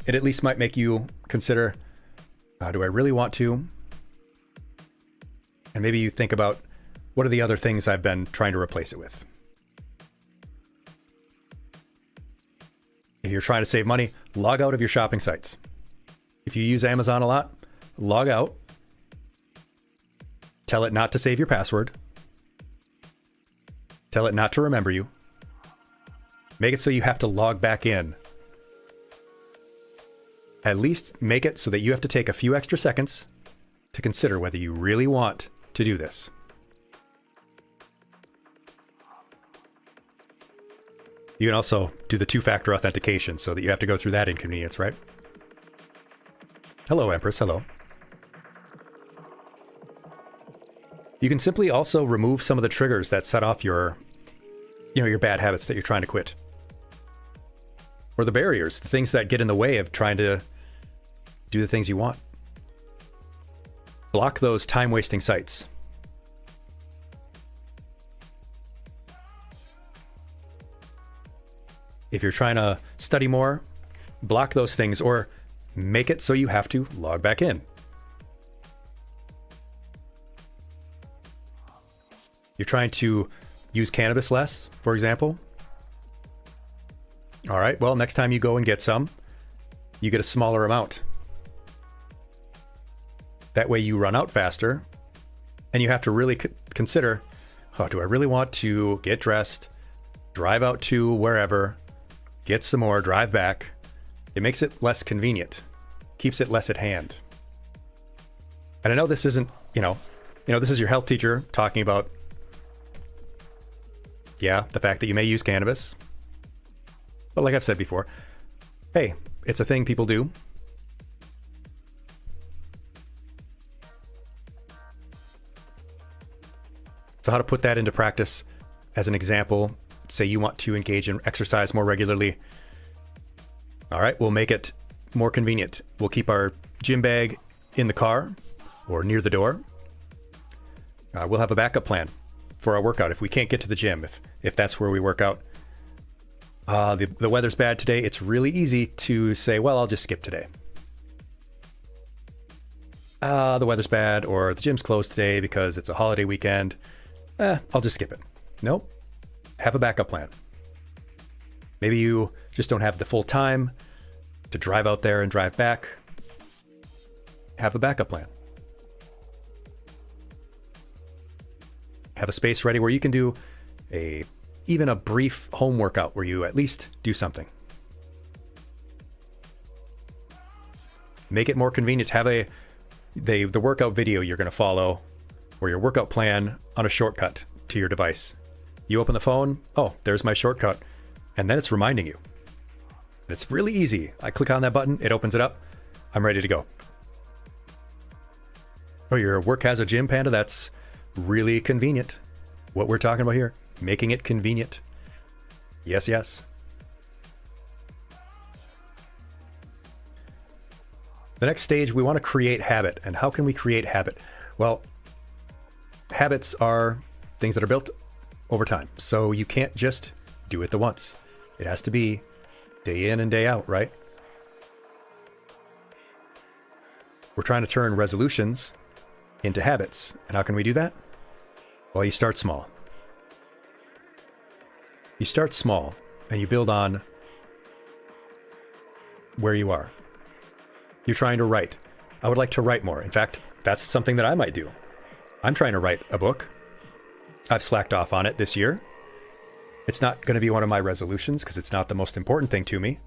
It at least might make you consider, do I really want to? And maybe you think about, what are the other things I've been trying to replace it with? If you're trying to save money, log out of your shopping sites. If you use Amazon a lot, log out. Tell it not to save your password. Tell it not to remember you. Make it so you have to log back in. At least make it so that you have to take a few extra seconds to consider whether you really want to do this. You can also do the two-factor authentication so that you have to go through that inconvenience, right? Hello, Empress. Hello. You can simply also remove some of the triggers that set off your bad habits that you're trying to quit. Or the barriers, the things that get in the way of trying to do the things you want. Block those time-wasting sites. If you're trying to study more, block those things or make it so you have to log back in. You're trying to use cannabis less, for example. All right, well, next time you go and get some, you get a smaller amount. That way you run out faster, and you have to really consider, do I really want to get dressed, drive out to wherever, get some more, drive back? It makes it less convenient, keeps it less at hand. And I know this isn't, this is your health teacher talking about, the fact that you may use cannabis. But like I've said before, hey, it's a thing people do. So how to put that into practice as an example, say you want to engage in exercise more regularly. All right, we'll make it more convenient. We'll keep our gym bag in the car or near the door. We'll have a backup plan for our workout if we can't get to the gym, if that's where we work out. The weather's bad today. It's really easy to say, well, I'll just skip today. The weather's bad or the gym's closed today because it's a holiday weekend. I'll just skip it. Nope. Have a backup plan. Maybe you just don't have the full time to drive out there and drive back. Have a backup plan. Have a space ready where you can do even a brief home workout where you at least do something. Make it more convenient. Have the workout video you're going to follow or your workout plan on a shortcut to your device. You open the phone, there's my shortcut, and then it's reminding you. And it's really easy. I click on that button, it opens it up, I'm ready to go. Or your work has a gym panda, that's really convenient. What we're talking about here, making it convenient. Yes, yes. The next stage, we want to create habit. And how can we create habit? Well, habits are things that are built over time. So you can't just do it the once. It has to be day in and day out, right? We're trying to turn resolutions into habits. And how can we do that? Well, you start small. You start small and you build on where you are. You're trying to write. I would like to write more. In fact, that's something that I might do. I'm trying to write a book. I've slacked off on it this year. It's not going to be one of my resolutions because it's not the most important thing to me.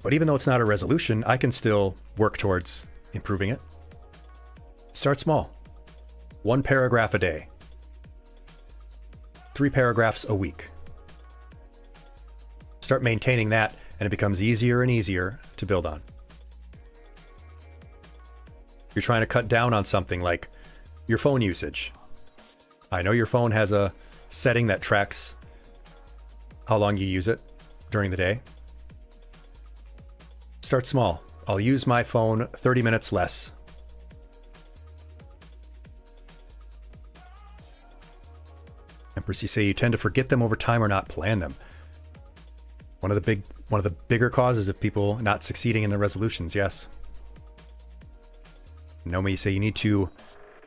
But even though it's not a resolution, I can still work towards improving it. Start small. 1 paragraph a day. 3 paragraphs a week. Start maintaining that, and it becomes easier and easier to build on. You're trying to cut down on something like your phone usage. I know your phone has a setting that tracks how long you use it during the day. Start small. I'll use my phone 30 minutes less. Empress, you say you tend to forget them over time or not plan them. One of the bigger causes of people not succeeding in their resolutions, yes. Nomi, you say you need to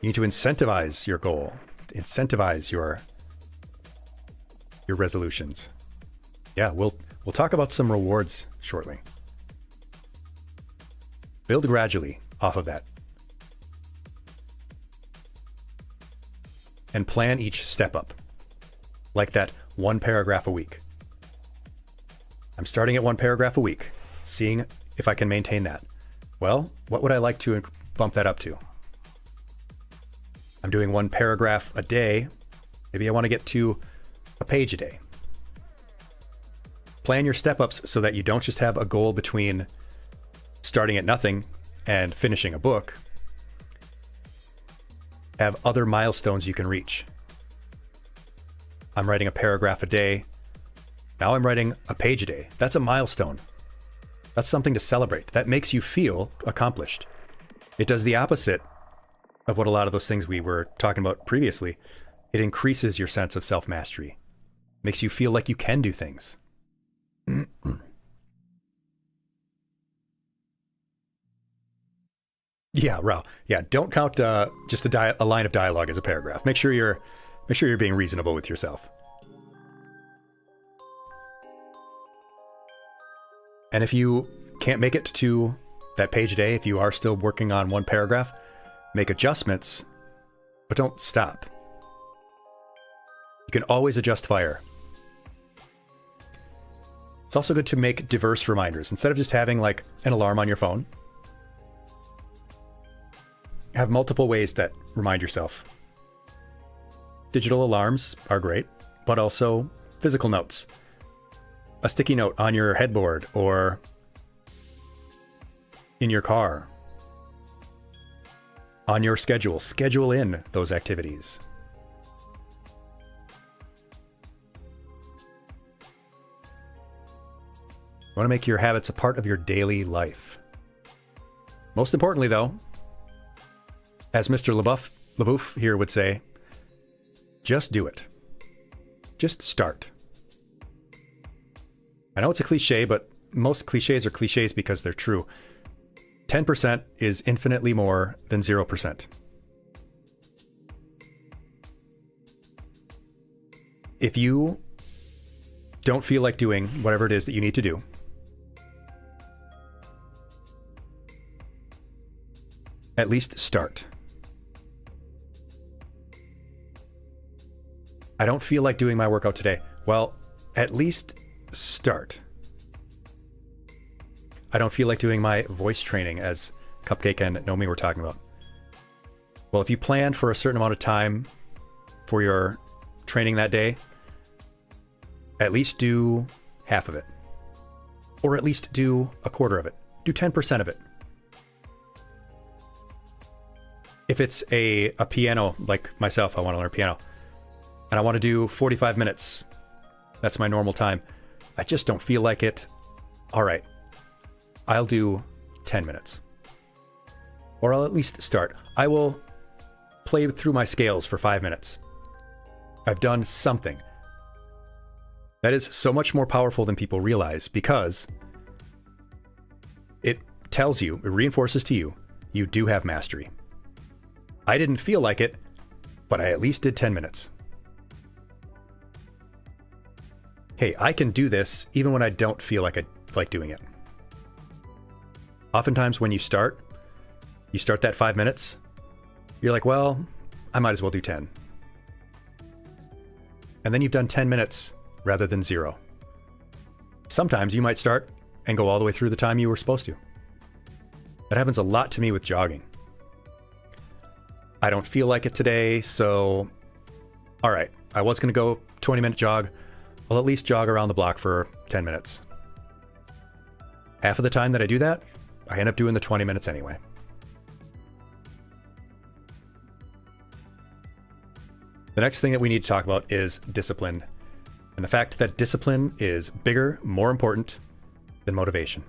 incentivize your goal, incentivize your resolutions. Yeah, we'll talk about some rewards shortly. Build gradually off of that. And plan each step up. Like that 1 paragraph a week. I'm starting at 1 paragraph a week, seeing if I can maintain that. Well, what would I like to bump that up to? I'm doing 1 paragraph a day. Maybe I want to get to a page a day. Plan your step-ups so that you don't just have a goal between starting at nothing and finishing a book. Have other milestones you can reach. I'm writing a paragraph a day. Now I'm writing a page a day. That's a milestone. That's something to celebrate. That makes you feel accomplished. It does the opposite of what a lot of those things we were talking about previously. It increases your sense of self-mastery. Makes you feel like you can do things. Yeah, Rao. Yeah, don't count just a line of dialogue as a paragraph. Make sure you're being reasonable with yourself. And if you can't make it to that page a day, if you are still working on 1 paragraph, make adjustments, but don't stop. You can always adjust fire. It's also good to make diverse reminders. Instead of just having like an alarm on your phone, have multiple ways that remind yourself. Digital alarms are great, but also physical notes. A sticky note on your headboard or in your car. On your schedule. Schedule in those activities. You want to make your habits a part of your daily life. Most importantly, though, as Mr. LaBeouf here would say, just do it. Just start. I know it's a cliche, but most cliches are cliches because they're true. 10% is infinitely more than 0%. If you don't feel like doing whatever it is that you need to do, at least start. I don't feel like doing my workout today. Well, at least start. I don't feel like doing my voice training, as Cupcake and Nomi were talking about. Well, if you plan for a certain amount of time for your training that day, at least do half of it. Or at least do a quarter of it. Do 10% of it. If it's a piano, like myself, I want to learn piano, and I want to do 45 minutes. That's my normal time. I just don't feel like it. All right, I'll do 10 minutes. Or I'll at least start. I will play through my scales for 5 minutes. I've done something. That is so much more powerful than people realize because it tells you, it reinforces to you, you do have mastery. I didn't feel like it, but I at least did 10 minutes. Hey, I can do this even when I don't feel like I like doing it. Oftentimes when you start that 5 minutes, you're like, well, I might as well do 10. And then you've done 10 minutes rather than 0. Sometimes you might start and go all the way through the time you were supposed to. That happens a lot to me with jogging. I don't feel like it today, so all right, I was going to go 20-minute jog. I'll at least jog around the block for 10 minutes. Half of the time that I do that, I end up doing the 20 minutes anyway. The next thing that we need to talk about is discipline, and the fact that discipline is bigger, more important than motivation.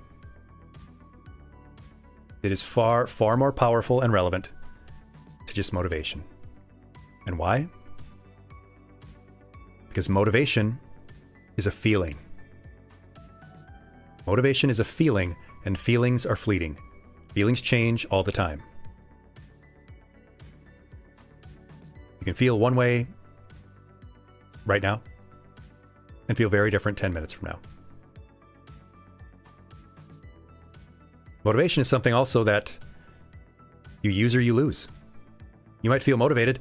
It is far, far more powerful and relevant to just motivation. And why? Because motivation is a feeling. Motivation is a feeling, and feelings are fleeting. Feelings change all the time. You can feel one way right now and feel very different 10 minutes from now. Motivation is something also that you use or you lose. You might feel motivated,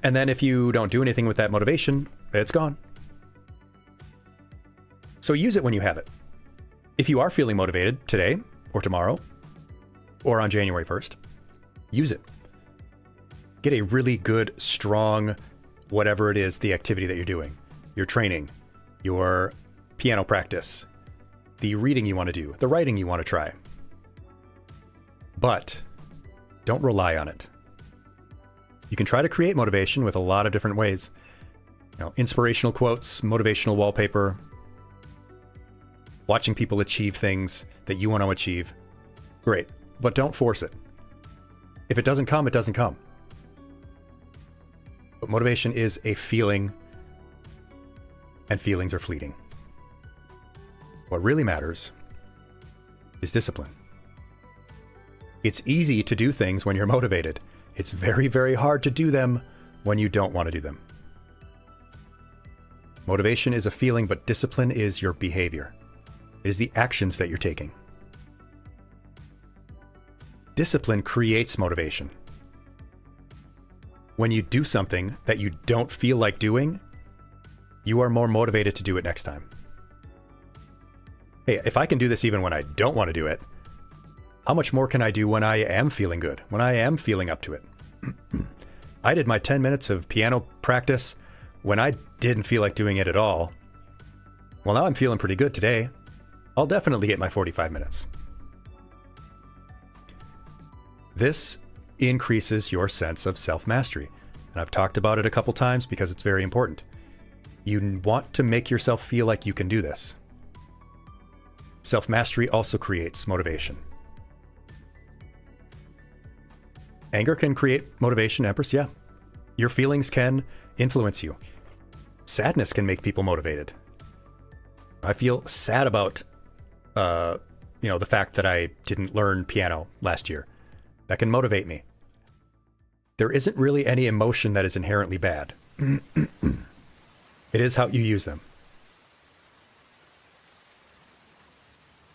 and then if you don't do anything with that motivation, it's gone. So use it when you have it. If you are feeling motivated today or tomorrow or on January 1st, use it. Get a really good, strong, whatever it is, the activity that you're doing, your training, your piano practice, the reading you want to do, the writing you want to try. But don't rely on it. You can try to create motivation with a lot of different ways. Inspirational quotes, motivational wallpaper, watching people achieve things that you want to achieve. Great, but don't force it. If it doesn't come, it doesn't come. But motivation is a feeling, and feelings are fleeting. What really matters is discipline. It's easy to do things when you're motivated. It's very, very hard to do them when you don't want to do them. Motivation is a feeling, but discipline is your behavior. It is the actions that you're taking. Discipline creates motivation. When you do something that you don't feel like doing, you are more motivated to do it next time. Hey, if I can do this even when I don't want to do it, how much more can I do when I am feeling good, when I am feeling up to it? I did my 10 minutes of piano practice when I didn't feel like doing it at all. Well, now I'm feeling pretty good today. I'll definitely get my 45 minutes. This increases your sense of self-mastery. And I've talked about it a couple times because it's very important. You want to make yourself feel like you can do this. Self-mastery also creates motivation. Anger can create motivation, Empress, yeah. Your feelings can influence you. Sadness can make people motivated. I feel sad about, the fact that I didn't learn piano last year. That can motivate me. There isn't really any emotion that is inherently bad. It is how you use them.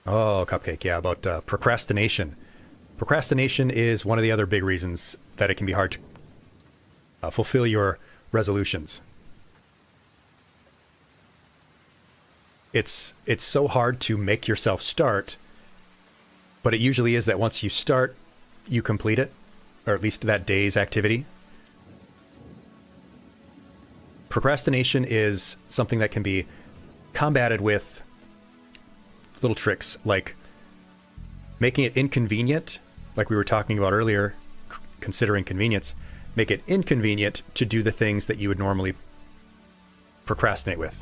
Oh, Cupcake, yeah, about procrastination. Procrastination is one of the other big reasons that it can be hard to fulfill your resolutions. It's so hard to make yourself start, but it usually is that once you start, you complete it, or at least that day's activity. Procrastination is something that can be combated with little tricks, like making it inconvenient, like we were talking about earlier, considering convenience. Make it inconvenient to do the things that you would normally procrastinate with.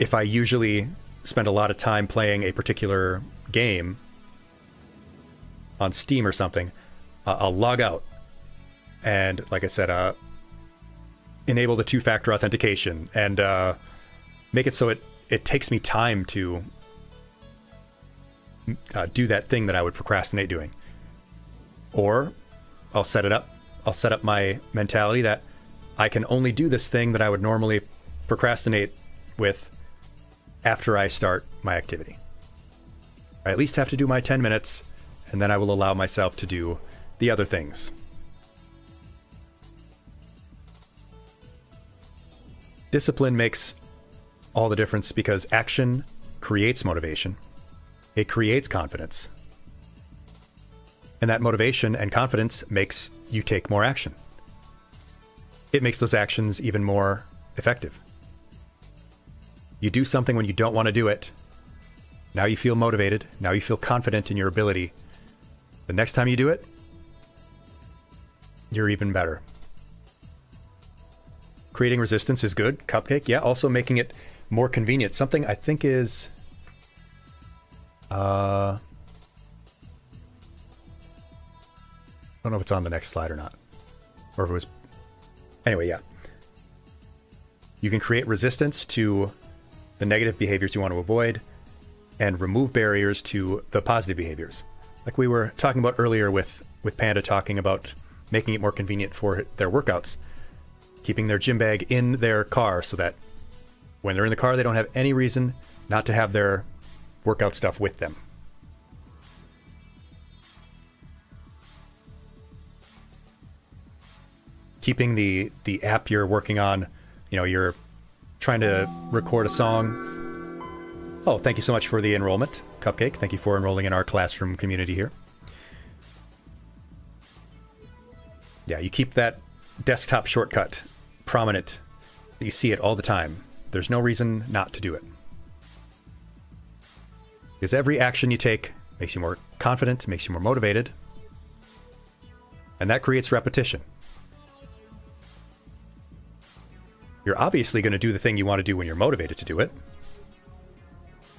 If I usually spend a lot of time playing a particular game on Steam or something, I'll log out and, like I said, enable the two-factor authentication and make it so it takes me time to do that thing that I would procrastinate doing. Or I'll set up my mentality that I can only do this thing that I would normally procrastinate with after I start my activity. I at least have to do my 10 minutes, and then I will allow myself to do the other things. Discipline makes all the difference because action creates motivation. It creates confidence. And that motivation and confidence makes you take more action. It makes those actions even more effective. You do something when you don't want to do it. Now you feel motivated. Now you feel confident in your ability. The next time you do it, you're even better. Creating resistance is good. Cupcake, yeah. Also making it more convenient. Something I think is... I don't know if it's on the next slide or not. Or if it was... Anyway, yeah. You can create resistance to the negative behaviors you want to avoid and remove barriers to the positive behaviors. Like we were talking about earlier with Panda talking about making it more convenient for their workouts. Keeping their gym bag in their car so that when they're in the car, they don't have any reason not to have their workout stuff with them. Keeping the app you're working on, you know, you're trying to record a song. Oh, thank you so much for the enrollment, Cupcake. Thank you for enrolling in our classroom community here. Yeah, you keep that desktop shortcut prominent. You see it all the time. There's no reason not to do it. Because every action you take makes you more confident, makes you more motivated. And that creates repetition. You're obviously going to do the thing you want to do when you're motivated to do it.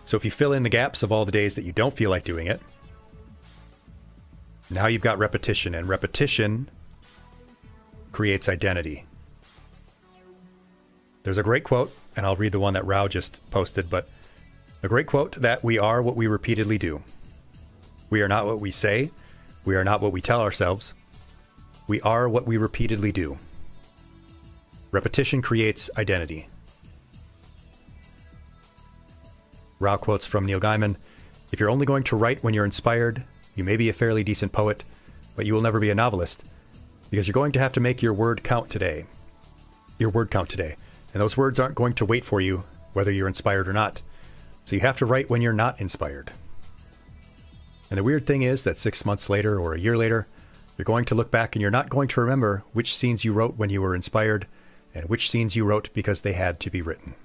So if you fill in the gaps of all the days that you don't feel like doing it, now you've got repetition, and repetition creates identity. There's a great quote, and I'll read the one that Rao just posted, but a great quote that we are what we repeatedly do. We are not what we say. We are not what we tell ourselves. We are what we repeatedly do. Repetition creates identity. Rao quotes from Neil Gaiman, "If you're only going to write when you're inspired, you may be a fairly decent poet, but you will never be a novelist, because you're going to have to make your word count today. And those words aren't going to wait for you, whether you're inspired or not. So you have to write when you're not inspired." And the weird thing is that 6 months later or a year later, you're going to look back and you're not going to remember which scenes you wrote when you were inspired and which scenes you wrote because they had to be written.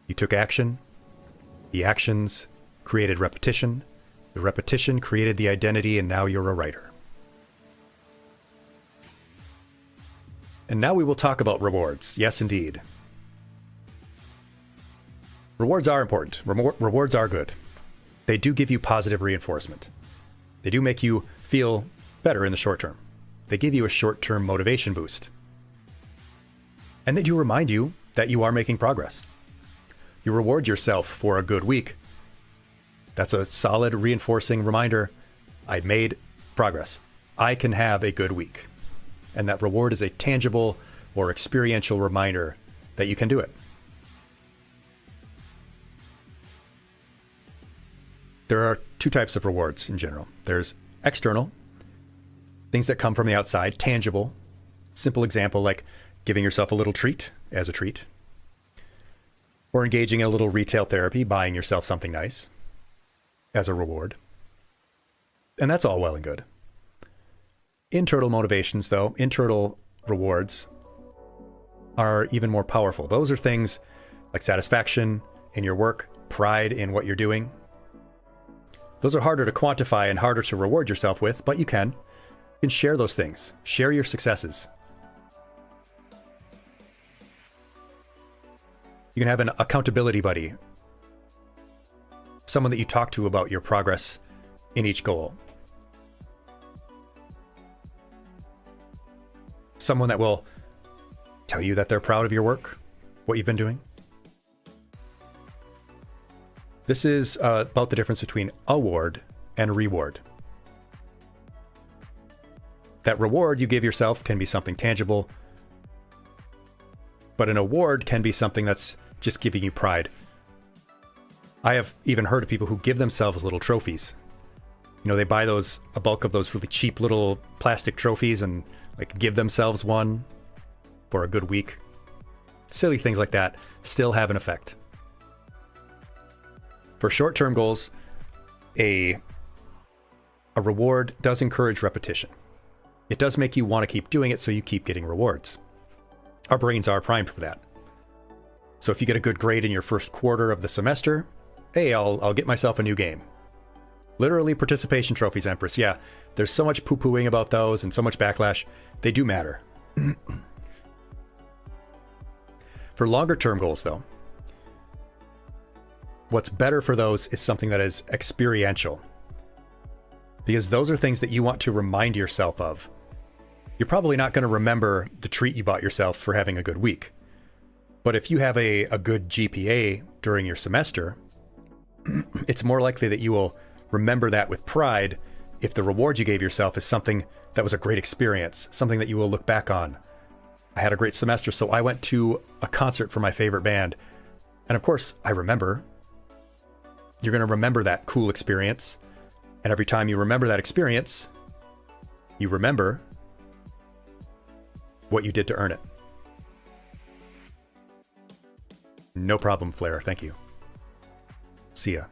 You took action. The actions created repetition. The repetition created the identity, and now you're a writer. And now we will talk about rewards. Yes, indeed. Rewards are important. Rewards are good. They do give you positive reinforcement. They do make you feel better in the short term. They give you a short-term motivation boost. And they do remind you that you are making progress. You reward yourself for a good week. That's a solid reinforcing reminder. I've made progress. I can have a good week. And that reward is a tangible or experiential reminder that you can do it. There are two types of rewards in general. There's external, things that come from the outside, tangible. Simple example like giving yourself a little treat as a treat. Or engaging in a little retail therapy, buying yourself something nice as a reward. And that's all well and good. Internal motivations, though, internal rewards are even more powerful. Those are things like satisfaction in your work, pride in what you're doing. Those are harder to quantify and harder to reward yourself with, but you can. You can share those things. Share your successes. You can have an accountability buddy. Someone that you talk to about your progress in each goal. Someone that will tell you that they're proud of your work, what you've been doing. This is about the difference between award and reward. That reward you give yourself can be something tangible, but an award can be something that's just giving you pride. I have even heard of people who give themselves little trophies. You know, they buy a bulk of those really cheap little plastic trophies and like give themselves one for a good week. Silly things like that still have an effect. For short-term goals, a reward does encourage repetition. It does make you want to keep doing it, so you keep getting rewards. Our brains are primed for that. So if you get a good grade in your first quarter of the semester, hey, I'll get myself a new game. Literally participation trophies, Empress. Yeah, there's so much poo-pooing about those and so much backlash. They do matter. For longer term goals, though, what's better for those is something that is experiential. Because those are things that you want to remind yourself of. You're probably not going to remember the treat you bought yourself for having a good week. But if you have a good GPA during your semester, it's more likely that you will remember that with pride if the reward you gave yourself is something that was a great experience, something that you will look back on. I had a great semester, so I went to a concert for my favorite band. And of course, I remember. You're going to remember that cool experience. And every time you remember that experience, you remember what you did to earn it. No problem, Flair. Thank you. See ya.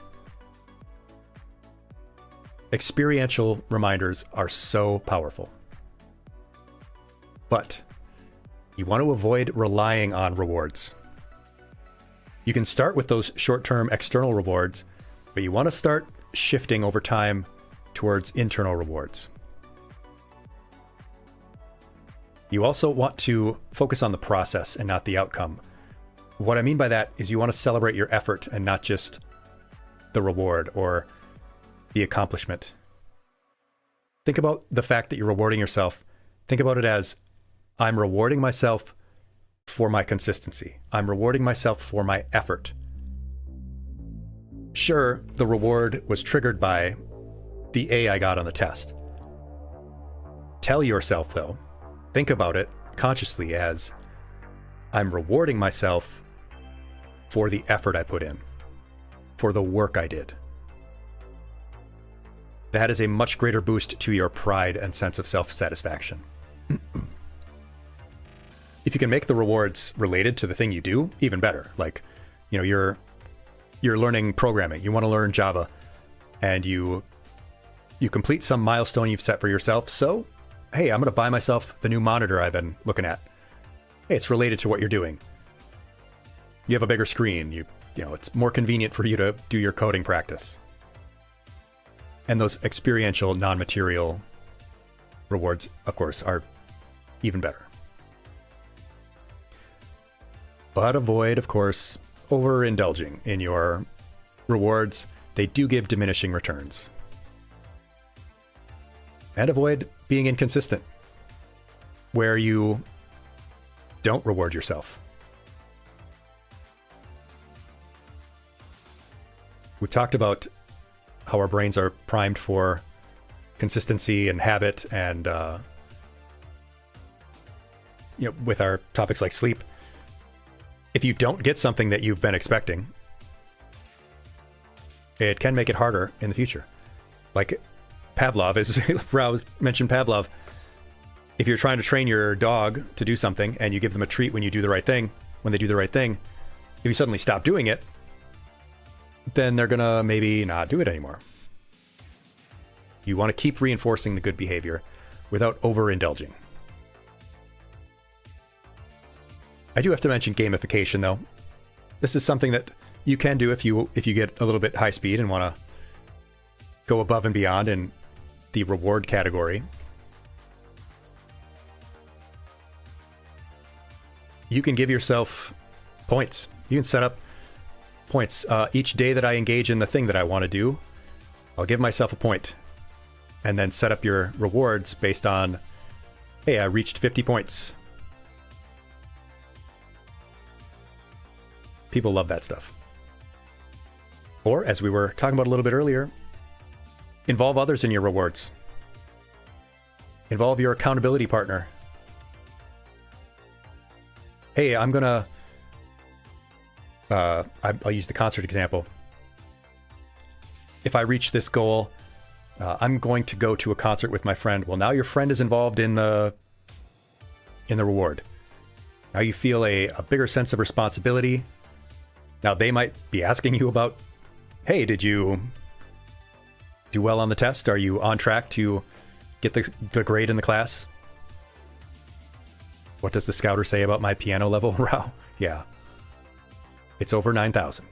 Experiential reminders are so powerful. But you want to avoid relying on rewards. You can start with those short-term external rewards, but you want to start shifting over time towards internal rewards. You also want to focus on the process and not the outcome. What I mean by that is you want to celebrate your effort and not just the reward or the accomplishment. Think about the fact that you're rewarding yourself. Think about it as, I'm rewarding myself for my consistency. I'm rewarding myself for my effort. Sure, the reward was triggered by the A I got on the test. Tell yourself, though, think about it consciously as, I'm rewarding myself for the effort I put in, for the work I did. That is a much greater boost to your pride and sense of self-satisfaction. If you can make the rewards related to the thing you do, even better. Like, you know, you're learning programming, you want to learn Java, and you complete some milestone you've set for yourself. So, hey, I'm going to buy myself the new monitor I've been looking at. Hey, it's related to what you're doing. You have a bigger screen. You know, it's more convenient for you to do your coding practice. And those experiential, non-material rewards, of course, are even better. But avoid, of course, overindulging in your rewards. They do give diminishing returns. And avoid being inconsistent, where you don't reward yourself. We've talked about how our brains are primed for consistency and habit, and with our topics like sleep. If you don't get something that you've been expecting, it can make it harder in the future. Like Pavlov, as Rouse mentioned Pavlov. If you're trying to train your dog to do something and you give them a treat when they do the right thing, if you suddenly stop doing it, then they're gonna maybe not do it anymore. You want to keep reinforcing the good behavior without overindulging. I do have to mention gamification, though. This is something that you can do if you get a little bit high speed and want to go above and beyond in the reward category. You can give yourself points. You can set up points. Each day that I engage in the thing that I want to do, I'll give myself a point. And then set up your rewards based on, hey, I reached 50 points. People love that stuff. Or, as we were talking about a little bit earlier, involve others in your rewards. Involve your accountability partner. Hey, I'm gonna... I'll use the concert example. If I reach this goal, I'm going to go to a concert with my friend. Well, now your friend is involved in the reward. Now you feel a bigger sense of responsibility. Now they might be asking you about, hey, did you do well on the test? Are you on track to get the grade in the class? What does the scouter say about my piano level? Wow. Yeah. It's over 9,000.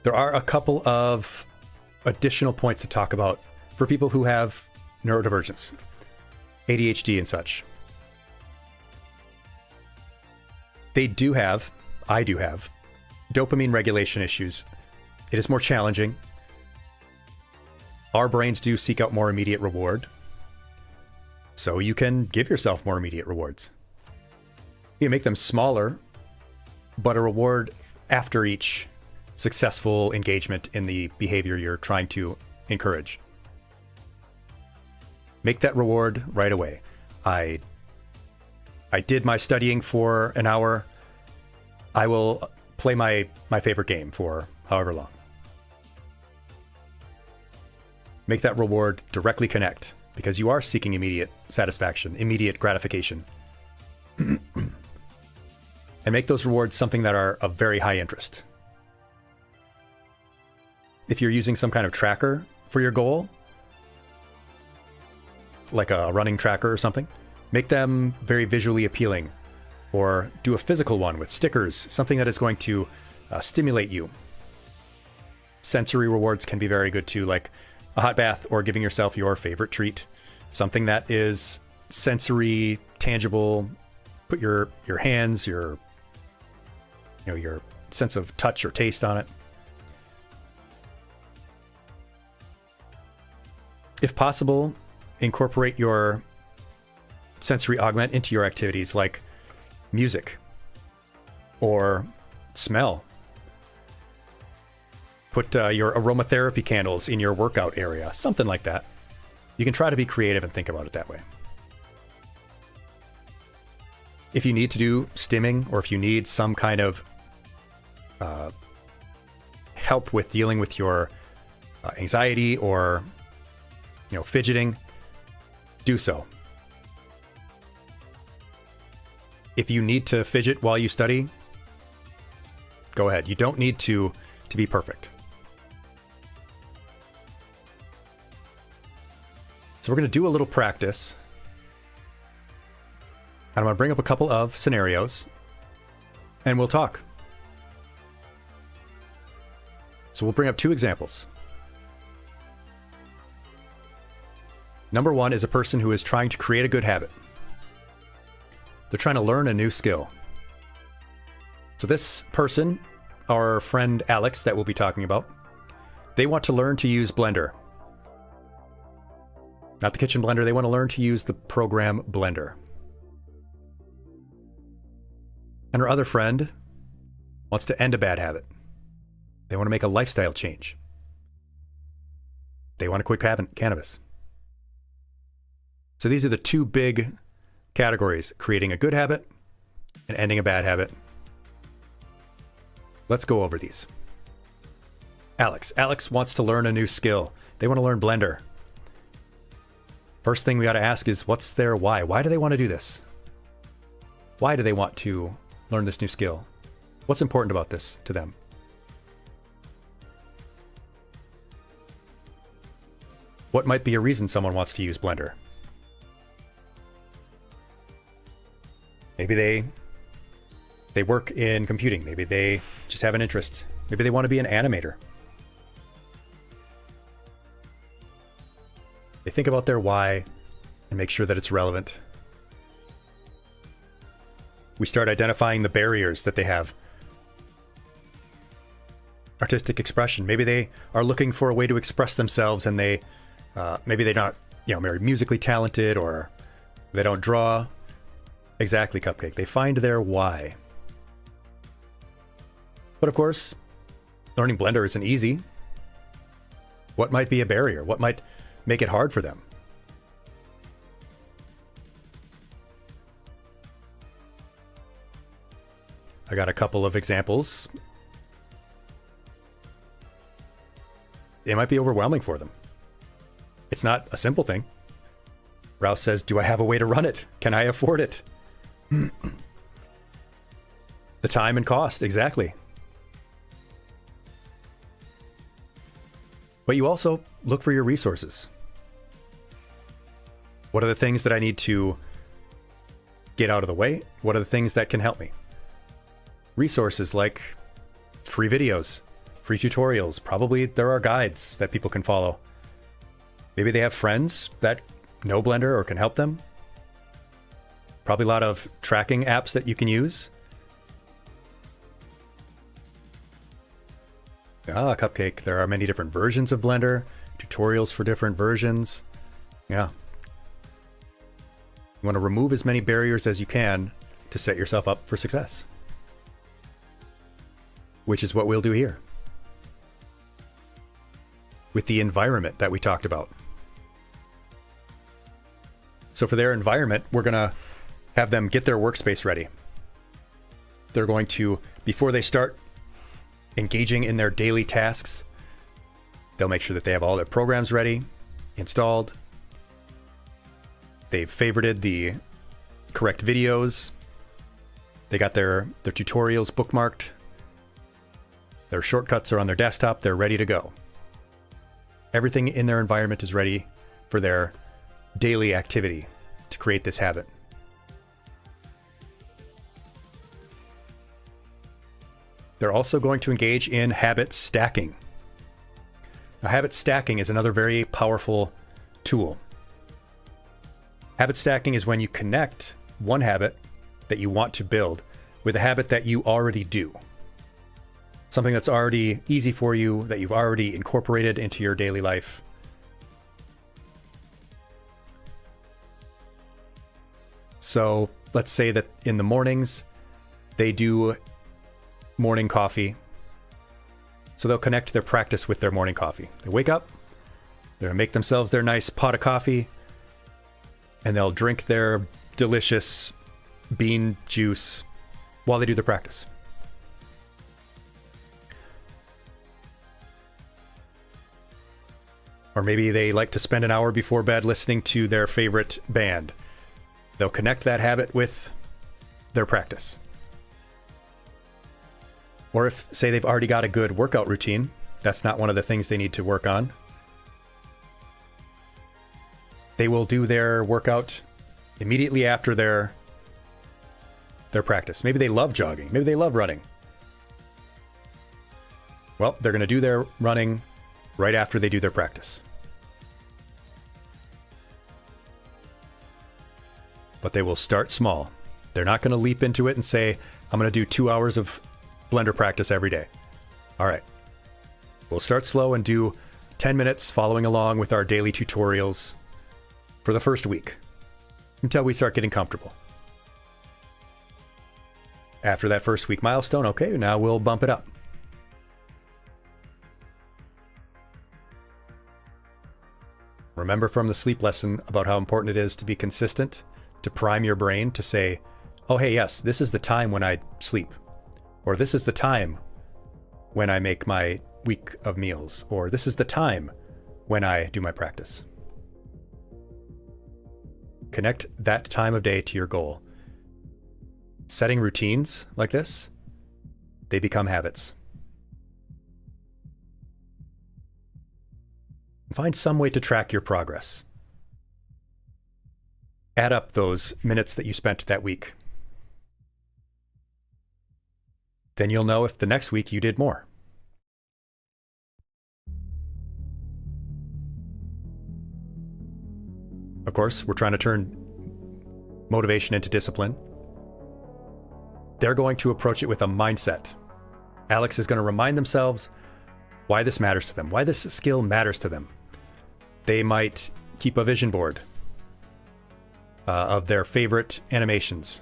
There are a couple of additional points to talk about for people who have neurodivergence, ADHD and such. I do have dopamine regulation issues. It is more challenging. Our brains do seek out more immediate reward. So you can give yourself more immediate rewards. You can make them smaller, but a reward after each successful engagement in the behavior you're trying to encourage. Make that reward right away. I did my studying for an hour. I will play my favorite game for however long. Make that reward directly connect, because you are seeking immediate satisfaction, immediate gratification. And make those rewards something that are of very high interest. If you're using some kind of tracker for your goal, like a running tracker or something, make them very visually appealing, or do a physical one with stickers, something that is going to stimulate you. Sensory rewards can be very good too, like a hot bath or giving yourself your favorite treat, something that is sensory, tangible. Put your hands, your sense of touch or taste on it. If possible, incorporate your sensory augment into your activities, like music or smell. Put your aromatherapy candles in your workout area, something like that. You can try to be creative and think about it that way. If you need to do stimming, or if you need some kind of help with dealing with your anxiety or fidgeting, do so. If you need to fidget while you study, go ahead. You don't need to be perfect. So we're going to do a little practice. And I'm going to bring up a couple of scenarios, and we'll talk. So we'll bring up two examples. Number one is a person who is trying to create a good habit. They're trying to learn a new skill. So this person, our friend Alex that we'll be talking about, they want to learn to use Blender. Not the kitchen blender, they want to learn to use the program Blender. And our other friend wants to end a bad habit. They want to make a lifestyle change. They want to quit cannabis. So these are the two big categories: creating a good habit and ending a bad habit. Let's go over these. Alex wants to learn a new skill. They want to learn Blender. First thing we got to ask is, what's their why? Why do they want to do this? Why do they want to learn this new skill? What's important about this to them? What might be a reason someone wants to use Blender? Maybe they work in computing. Maybe they just have an interest. Maybe they want to be an animator. They think about their why and make sure that it's relevant. We start identifying the barriers that they have. Artistic expression. Maybe they are looking for a way to express themselves, and maybe they're not, very musically talented, or they don't draw. Exactly, Cupcake. They find their why. But of course, learning Blender isn't easy. What might be a barrier? What might make it hard for them? I got a couple of examples. It might be overwhelming for them. It's not a simple thing. Rouse says, do I have a way to run it? Can I afford it? The time and cost, exactly. But you also look for your resources. What are the things that I need to get out of the way? What are the things that can help me? resources like free videos, free tutorials. Probably there are guides that people can follow. Maybe they have friends that know Blender or can help them. Probably a lot of tracking apps that you can use. Ah, Cupcake. There are many different versions of Blender, tutorials for different versions. Yeah. You want to remove as many barriers as you can to set yourself up for success. Which is what we'll do here. With the environment that we talked about. So for their environment, we're going to have them get their workspace ready. They're going to, before they start engaging in their daily tasks, they'll make sure that they have all their programs ready, installed. They've favorited the correct videos. They got their tutorials bookmarked. Their shortcuts are on their desktop. They're ready to go. Everything in their environment is ready for their daily activity to create this habit. They're also going to engage in habit stacking. Now, habit stacking is another very powerful tool. Habit stacking is when you connect one habit that you want to build with a habit that you already do. Something that's already easy for you, that you've already incorporated into your daily life. So let's say that in the mornings, they do morning coffee. So they'll connect their practice with their morning coffee. They wake up, they'll make themselves their nice pot of coffee, and they'll drink their delicious bean juice while they do their practice. Or maybe they like to spend an hour before bed listening to their favorite band. They'll connect that habit with their practice. Or if, say, they've already got a good workout routine, that's not one of the things they need to work on. They will do their workout immediately after their practice. Maybe they love jogging. Maybe they love running. Well, they're going to do their running right after they do their practice. But they will start small. They're not going to leap into it and say, I'm going to do 2 hours of Blender practice every day. All right. We'll start slow and do 10 minutes following along with our daily tutorials for the first week until we start getting comfortable. After that first week milestone, okay, now we'll bump it up. Remember from the sleep lesson about how important it is to be consistent, to prime your brain to say, oh, hey, yes, this is the time when I sleep. Or this is the time when I make my week of meals. Or this is the time when I do my practice. Connect that time of day to your goal. Setting routines like this, they become habits. Find some way to track your progress. Add up those minutes that you spent that week. Then you'll know if the next week you did more. Of course, we're trying to turn motivation into discipline. They're going to approach it with a mindset. Alex is going to remind themselves why this matters to them, why this skill matters to them. They might keep a vision board of their favorite animations.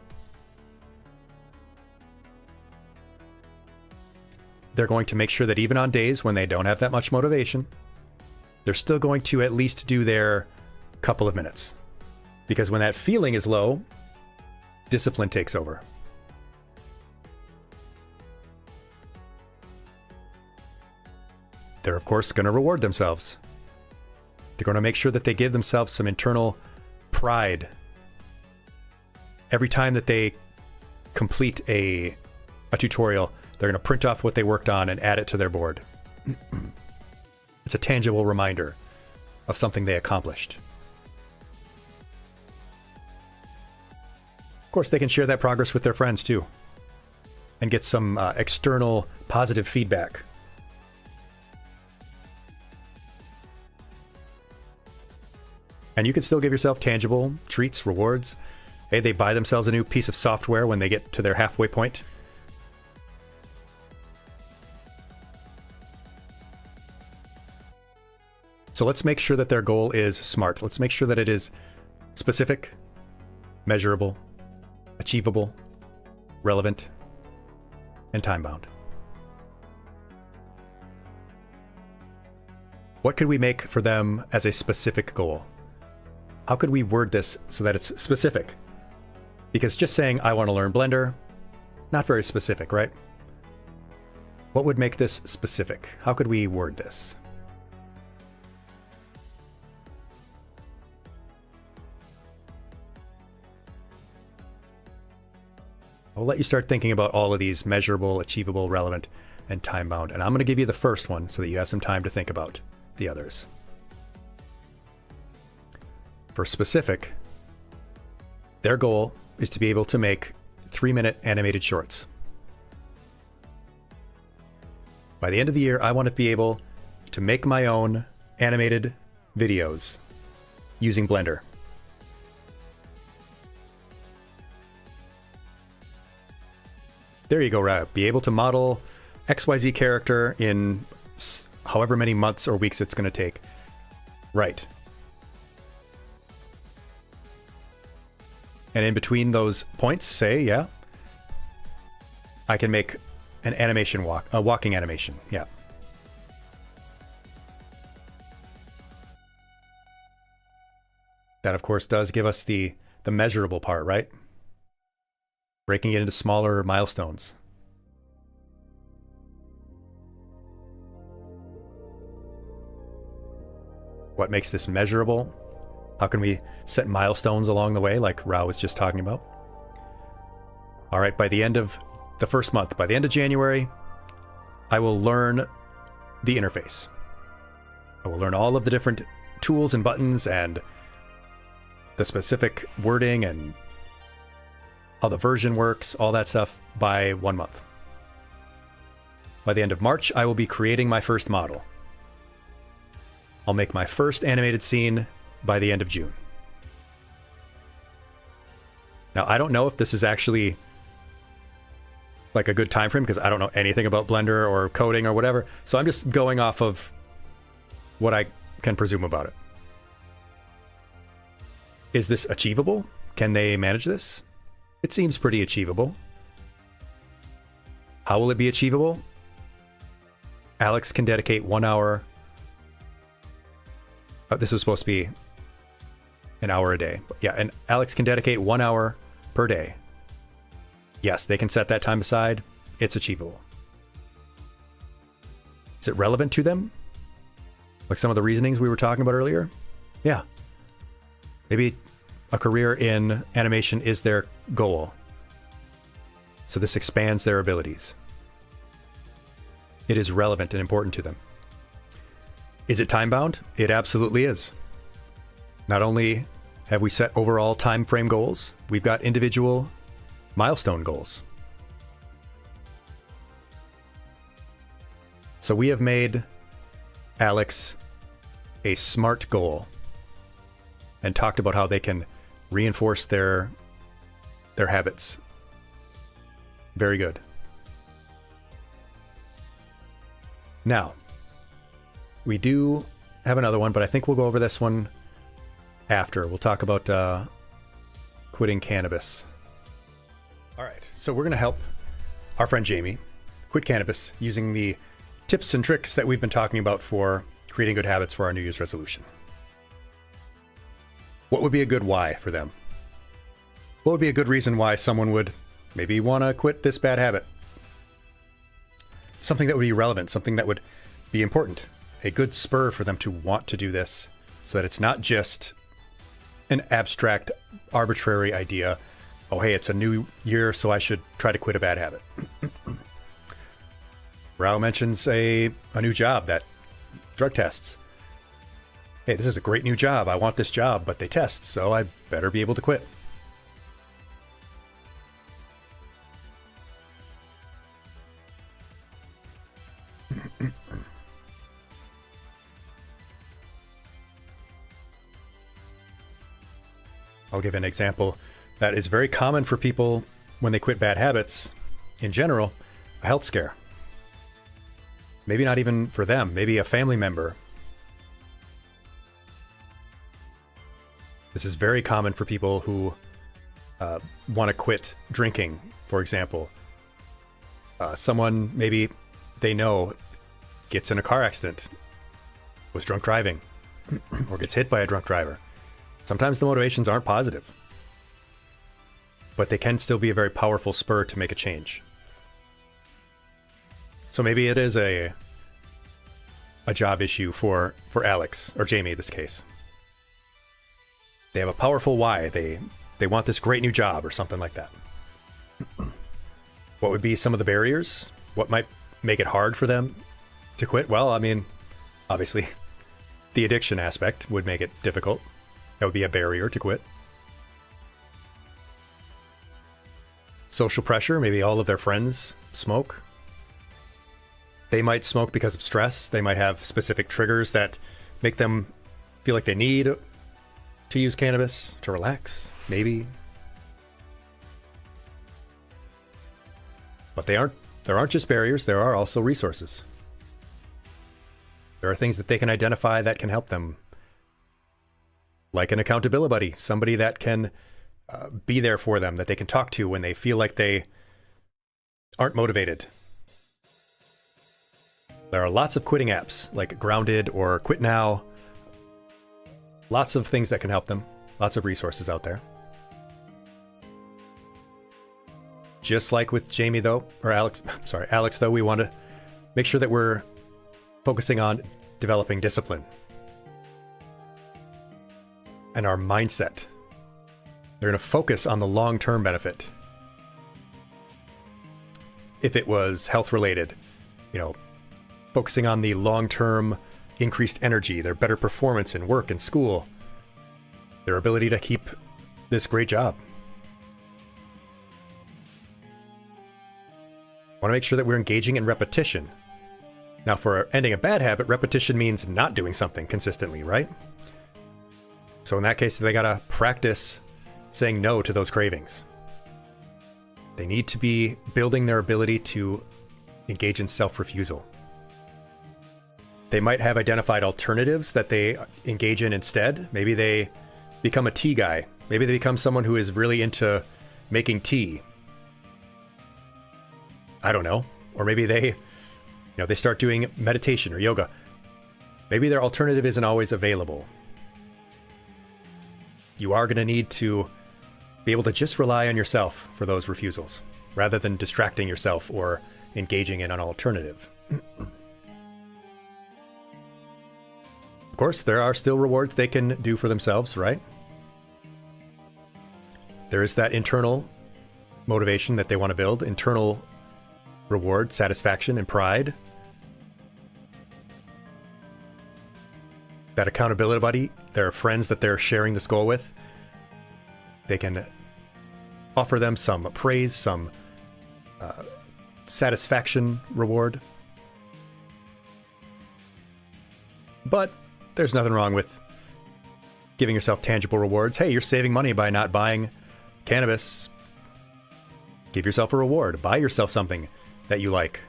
They're going to make sure that even on days when they don't have that much motivation, they're still going to at least do their couple of minutes. Because when that feeling is low, discipline takes over. They're, of course, going to reward themselves. They're going to make sure that they give themselves some internal pride every time that they complete a tutorial. They're going to print off what they worked on and add it to their board. It's a tangible reminder of something they accomplished. Of course, they can share that progress with their friends too. and get some external positive feedback. And you can still give yourself tangible treats, rewards. Hey, they buy themselves a new piece of software when they get to their halfway point. So let's make sure that their goal is SMART. Let's make sure that it is specific, measurable, achievable, relevant, and time-bound. What could we make for them as a specific goal? How could we word this so that it's specific? Because just saying, I want to learn Blender, not very specific, right? What would make this specific? How could we word this? I'll let you start thinking about all of these: measurable, achievable, relevant, and time-bound. And I'm going to give you the first one so that you have some time to think about the others. For specific, their goal is to be able to make 3-minute animated shorts. By the end of the year, I want to be able to make my own animated videos using Blender. There you go, Rob. Be able to model XYZ character in however many months or weeks it's going to take. Right. And in between those points, say, yeah, I can make an animation a walking animation. Yeah. That, of course, does give us the measurable part, right? Breaking it into smaller milestones. What makes this measurable? How can we set milestones along the way, like Rao was just talking about? All right, by the end of the first month, by the end of January, I will learn the interface. I will learn all of the different tools and buttons and the specific wording and how the version works, all that stuff, by 1 month. By the end of March, I will be creating my first model. I'll make my first animated scene by the end of June. Now, I don't know if this is actually like a good time frame because I don't know anything about Blender or coding or whatever, so I'm just going off of what I can presume about it. Is this achievable? Can they manage this? It seems pretty achievable. How will it be achievable? Alex can dedicate 1 hour. This was supposed to be an hour a day. Yeah, and Alex can dedicate 1 hour per day. Yes, they can set that time aside. It's achievable. Is it relevant to them? Like some of the reasonings we were talking about earlier? Yeah. Maybe a career in animation is their goal. So this expands their abilities. It is relevant and important to them. Is it time-bound? It absolutely is. Not only have we set overall time frame goals, we've got individual milestone goals. So we have made Alex a SMART goal and talked about how they can reinforce their habits. Very good. Now, we do have another one, but I think we'll go over this one after. We'll talk about quitting cannabis. All right, so we're going to help our friend Jamie quit cannabis using the tips and tricks that we've been talking about for creating good habits for our New Year's resolution. What would be a good why for them? What would be a good reason why someone would maybe want to quit this bad habit? Something that would be relevant, something that would be important, a good spur for them to want to do this so that it's not just an abstract, arbitrary idea. Oh, hey, it's a new year, so I should try to quit a bad habit. Rao mentions a new job, that drug tests. Hey, this is a great new job. I want this job, but they test, so I better be able to quit. I'll give an example that is very common for people when they quit bad habits. In general, a health scare. Maybe not even for them, maybe a family member. This is very common for people who want to quit drinking, for example. Someone maybe they know gets in a car accident, was drunk driving, or gets hit by a drunk driver. Sometimes the motivations aren't positive, but they can still be a very powerful spur to make a change. So maybe it is a job issue for Alex, or Jamie in this case. They have a powerful why. They want this great new job or something like that. What would be some of the barriers? What might make it hard for them to quit? Well, I mean, obviously, the addiction aspect would make it difficult. That would be a barrier to quit. Social pressure, maybe all of their friends smoke. They might smoke because of stress. They might have specific triggers that make them feel like they need to use cannabis to relax, maybe. But there aren't just barriers, there are also resources. There are things that they can identify that can help them. Like an accountability buddy, somebody that can be there for them, that they can talk to when they feel like they aren't motivated. There are lots of quitting apps, like Grounded or Quit Now. Lots of things that can help them. Lots of resources out there. Just like with Jamie though, or Alex, though, we want to make sure that we're focusing on developing discipline. And our mindset. They're going to focus on the long-term benefit. If it was health-related, focusing on the long-term increased energy, their better performance in work and school, their ability to keep this great job. Want to make sure that we're engaging in repetition. Now, for ending a bad habit, repetition means not doing something consistently, right? So in that case, they gotta practice saying no to those cravings. They need to be building their ability to engage in self-refusal. They might have identified alternatives that they engage in instead. Maybe they become a tea guy. Maybe they become someone who is really into making tea. I don't know. Or maybe they start doing meditation or yoga. Maybe their alternative isn't always available. You are going to need to be able to just rely on yourself for those refusals, rather than distracting yourself or engaging in an alternative. Of course, there are still rewards they can do for themselves, right? There is that internal motivation that they want to build, internal reward, satisfaction, and pride. That accountability buddy, there are friends that they're sharing this goal with. They can offer them some praise, some satisfaction reward. But there's nothing wrong with giving yourself tangible rewards. Hey, you're saving money by not buying cannabis. Give yourself a reward. Buy yourself something that you like.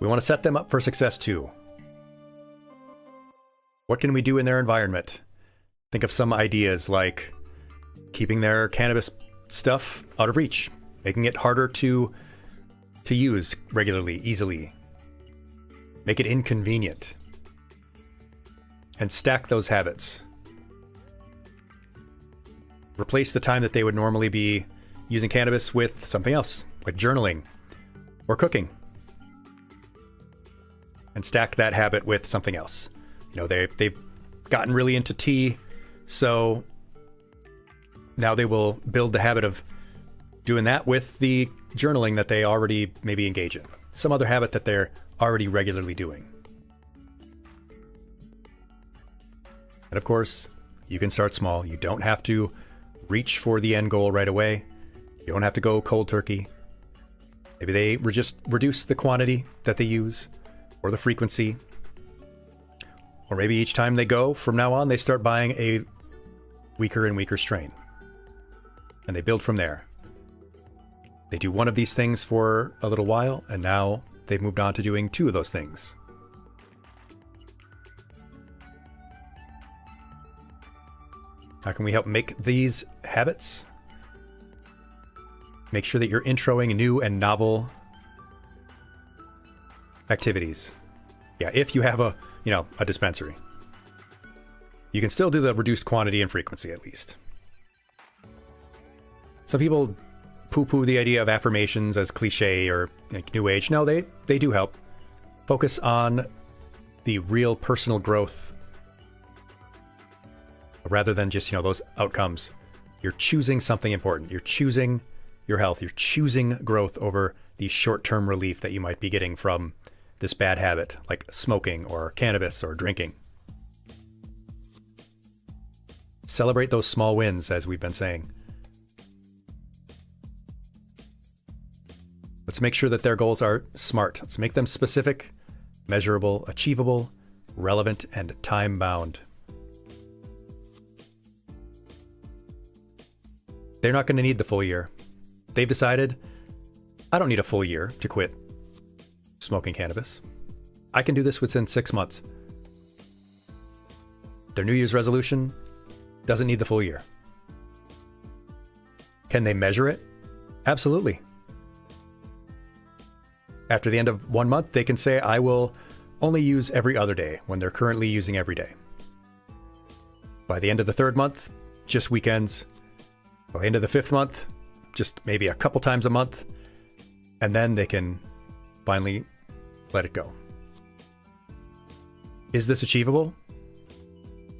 We want to set them up for success too. What can we do in their environment? Think of some ideas like keeping their cannabis stuff out of reach, making it harder to use regularly, easily. Make it inconvenient. And stack those habits. Replace the time that they would normally be using cannabis with something else, like journaling or cooking. And stack that habit with something else. They've gotten really into tea, so now they will build the habit of doing that with the journaling that they already maybe engage in. Some other habit that they're already regularly doing. And of course, you can start small. You don't have to reach for the end goal right away. You don't have to go cold turkey. Maybe they just reduce the quantity that they use or the frequency. Or maybe each time they go, from now on, they start buying a weaker and weaker strain. And they build from there. They do one of these things for a little while, and now they've moved on to doing 2 of those things. How can we help make these habits? Make sure that you're introing new and novel activities. Yeah, if you have a dispensary. You can still do the reduced quantity and frequency at least. Some people poo-poo the idea of affirmations as cliche or like new age. No, they do help. Focus on the real personal growth rather than just, those outcomes. You're choosing something important. You're choosing your health. You're choosing growth over the short-term relief that you might be getting from this bad habit, like smoking or cannabis or drinking. Celebrate those small wins, as we've been saying. Let's make sure that their goals are smart. Let's make them specific, measurable, achievable, relevant, and time-bound. They're not going to need the full year. They've decided, I don't need a full year to quit smoking cannabis. I can do this within 6 months. Their New Year's resolution doesn't need the full year. Can they measure it? Absolutely. After the end of 1 month, they can say, I will only use every other day when they're currently using every day. By the end of the 3rd month, just weekends. By the end of the 5th month, just maybe a couple times a month. And then they can finally let it go. Is this achievable?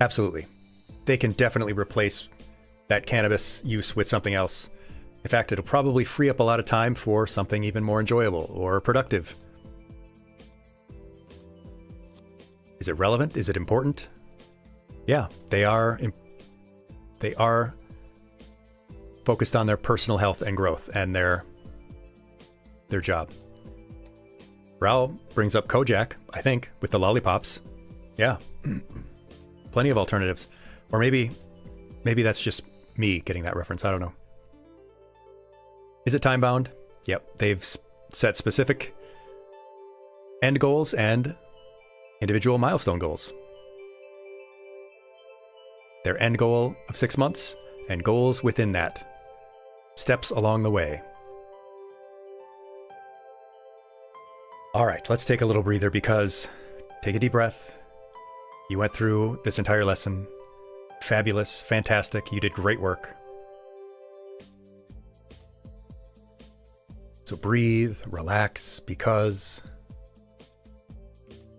Absolutely. They can definitely replace that cannabis use with something else. In fact, it'll probably free up a lot of time for something even more enjoyable or productive. Is it relevant? Is it important? Yeah, they are focused on their personal health and growth and their job. Raul brings up Kojak, I think, with the lollipops. Yeah, plenty of alternatives. Or maybe that's just me getting that reference. I don't know. Is it time bound? Yep. They've set specific end goals and individual milestone goals. Their end goal of 6 months and goals within that. Steps along the way. All right, let's take a little breather because take a deep breath. You went through this entire lesson. Fabulous, fantastic. You did great work. So breathe, relax, because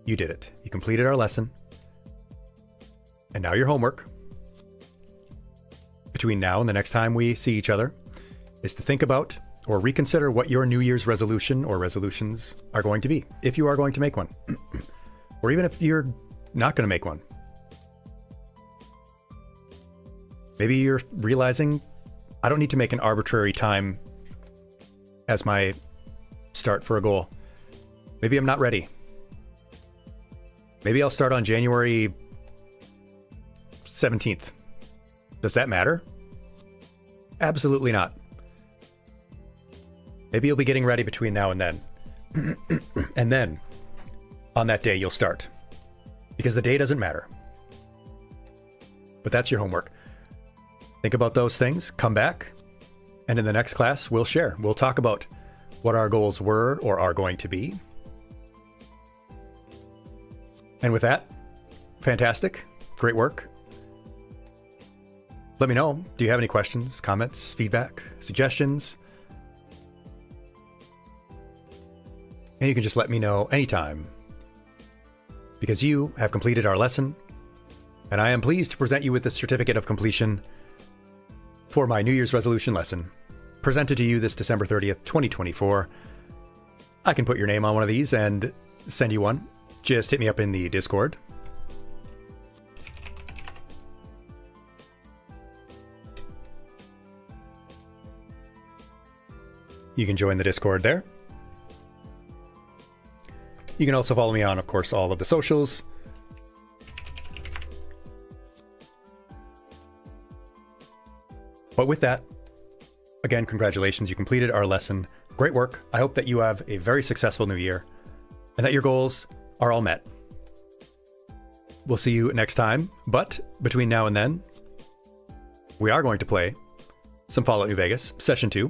you did it. You completed our lesson. And now your homework, between now and the next time we see each other, is to think about or reconsider what your New Year's resolution or resolutions are going to be, if you are going to make one. Or even if you're not going to make one. Maybe you're realizing, I don't need to make an arbitrary time as my start for a goal. Maybe I'm not ready. Maybe I'll start on January 17th. Does that matter? Absolutely not. Maybe you'll be getting ready between now and then. And then, on that day, you'll start. Because the day doesn't matter. But that's your homework. Think about those things, come back, and in the next class, we'll share. We'll talk about what our goals were or are going to be. And with that, fantastic. Great work. Let me know. Do you have any questions, comments, feedback, suggestions? And you can just let me know anytime. Because you have completed our lesson, and I am pleased to present you with this certificate of completion for my New Year's resolution lesson, presented to you this December 30th, 2024. I can put your name on one of these and send you one. Just hit me up in the Discord. You can join the Discord there. You can also follow me on, of course, all of the socials. But with that, again, congratulations, you completed our lesson. Great work. I hope that you have a very successful new year and that your goals are all met. We'll see you next time, but between now and then, we are going to play some Fallout New Vegas, Session 2.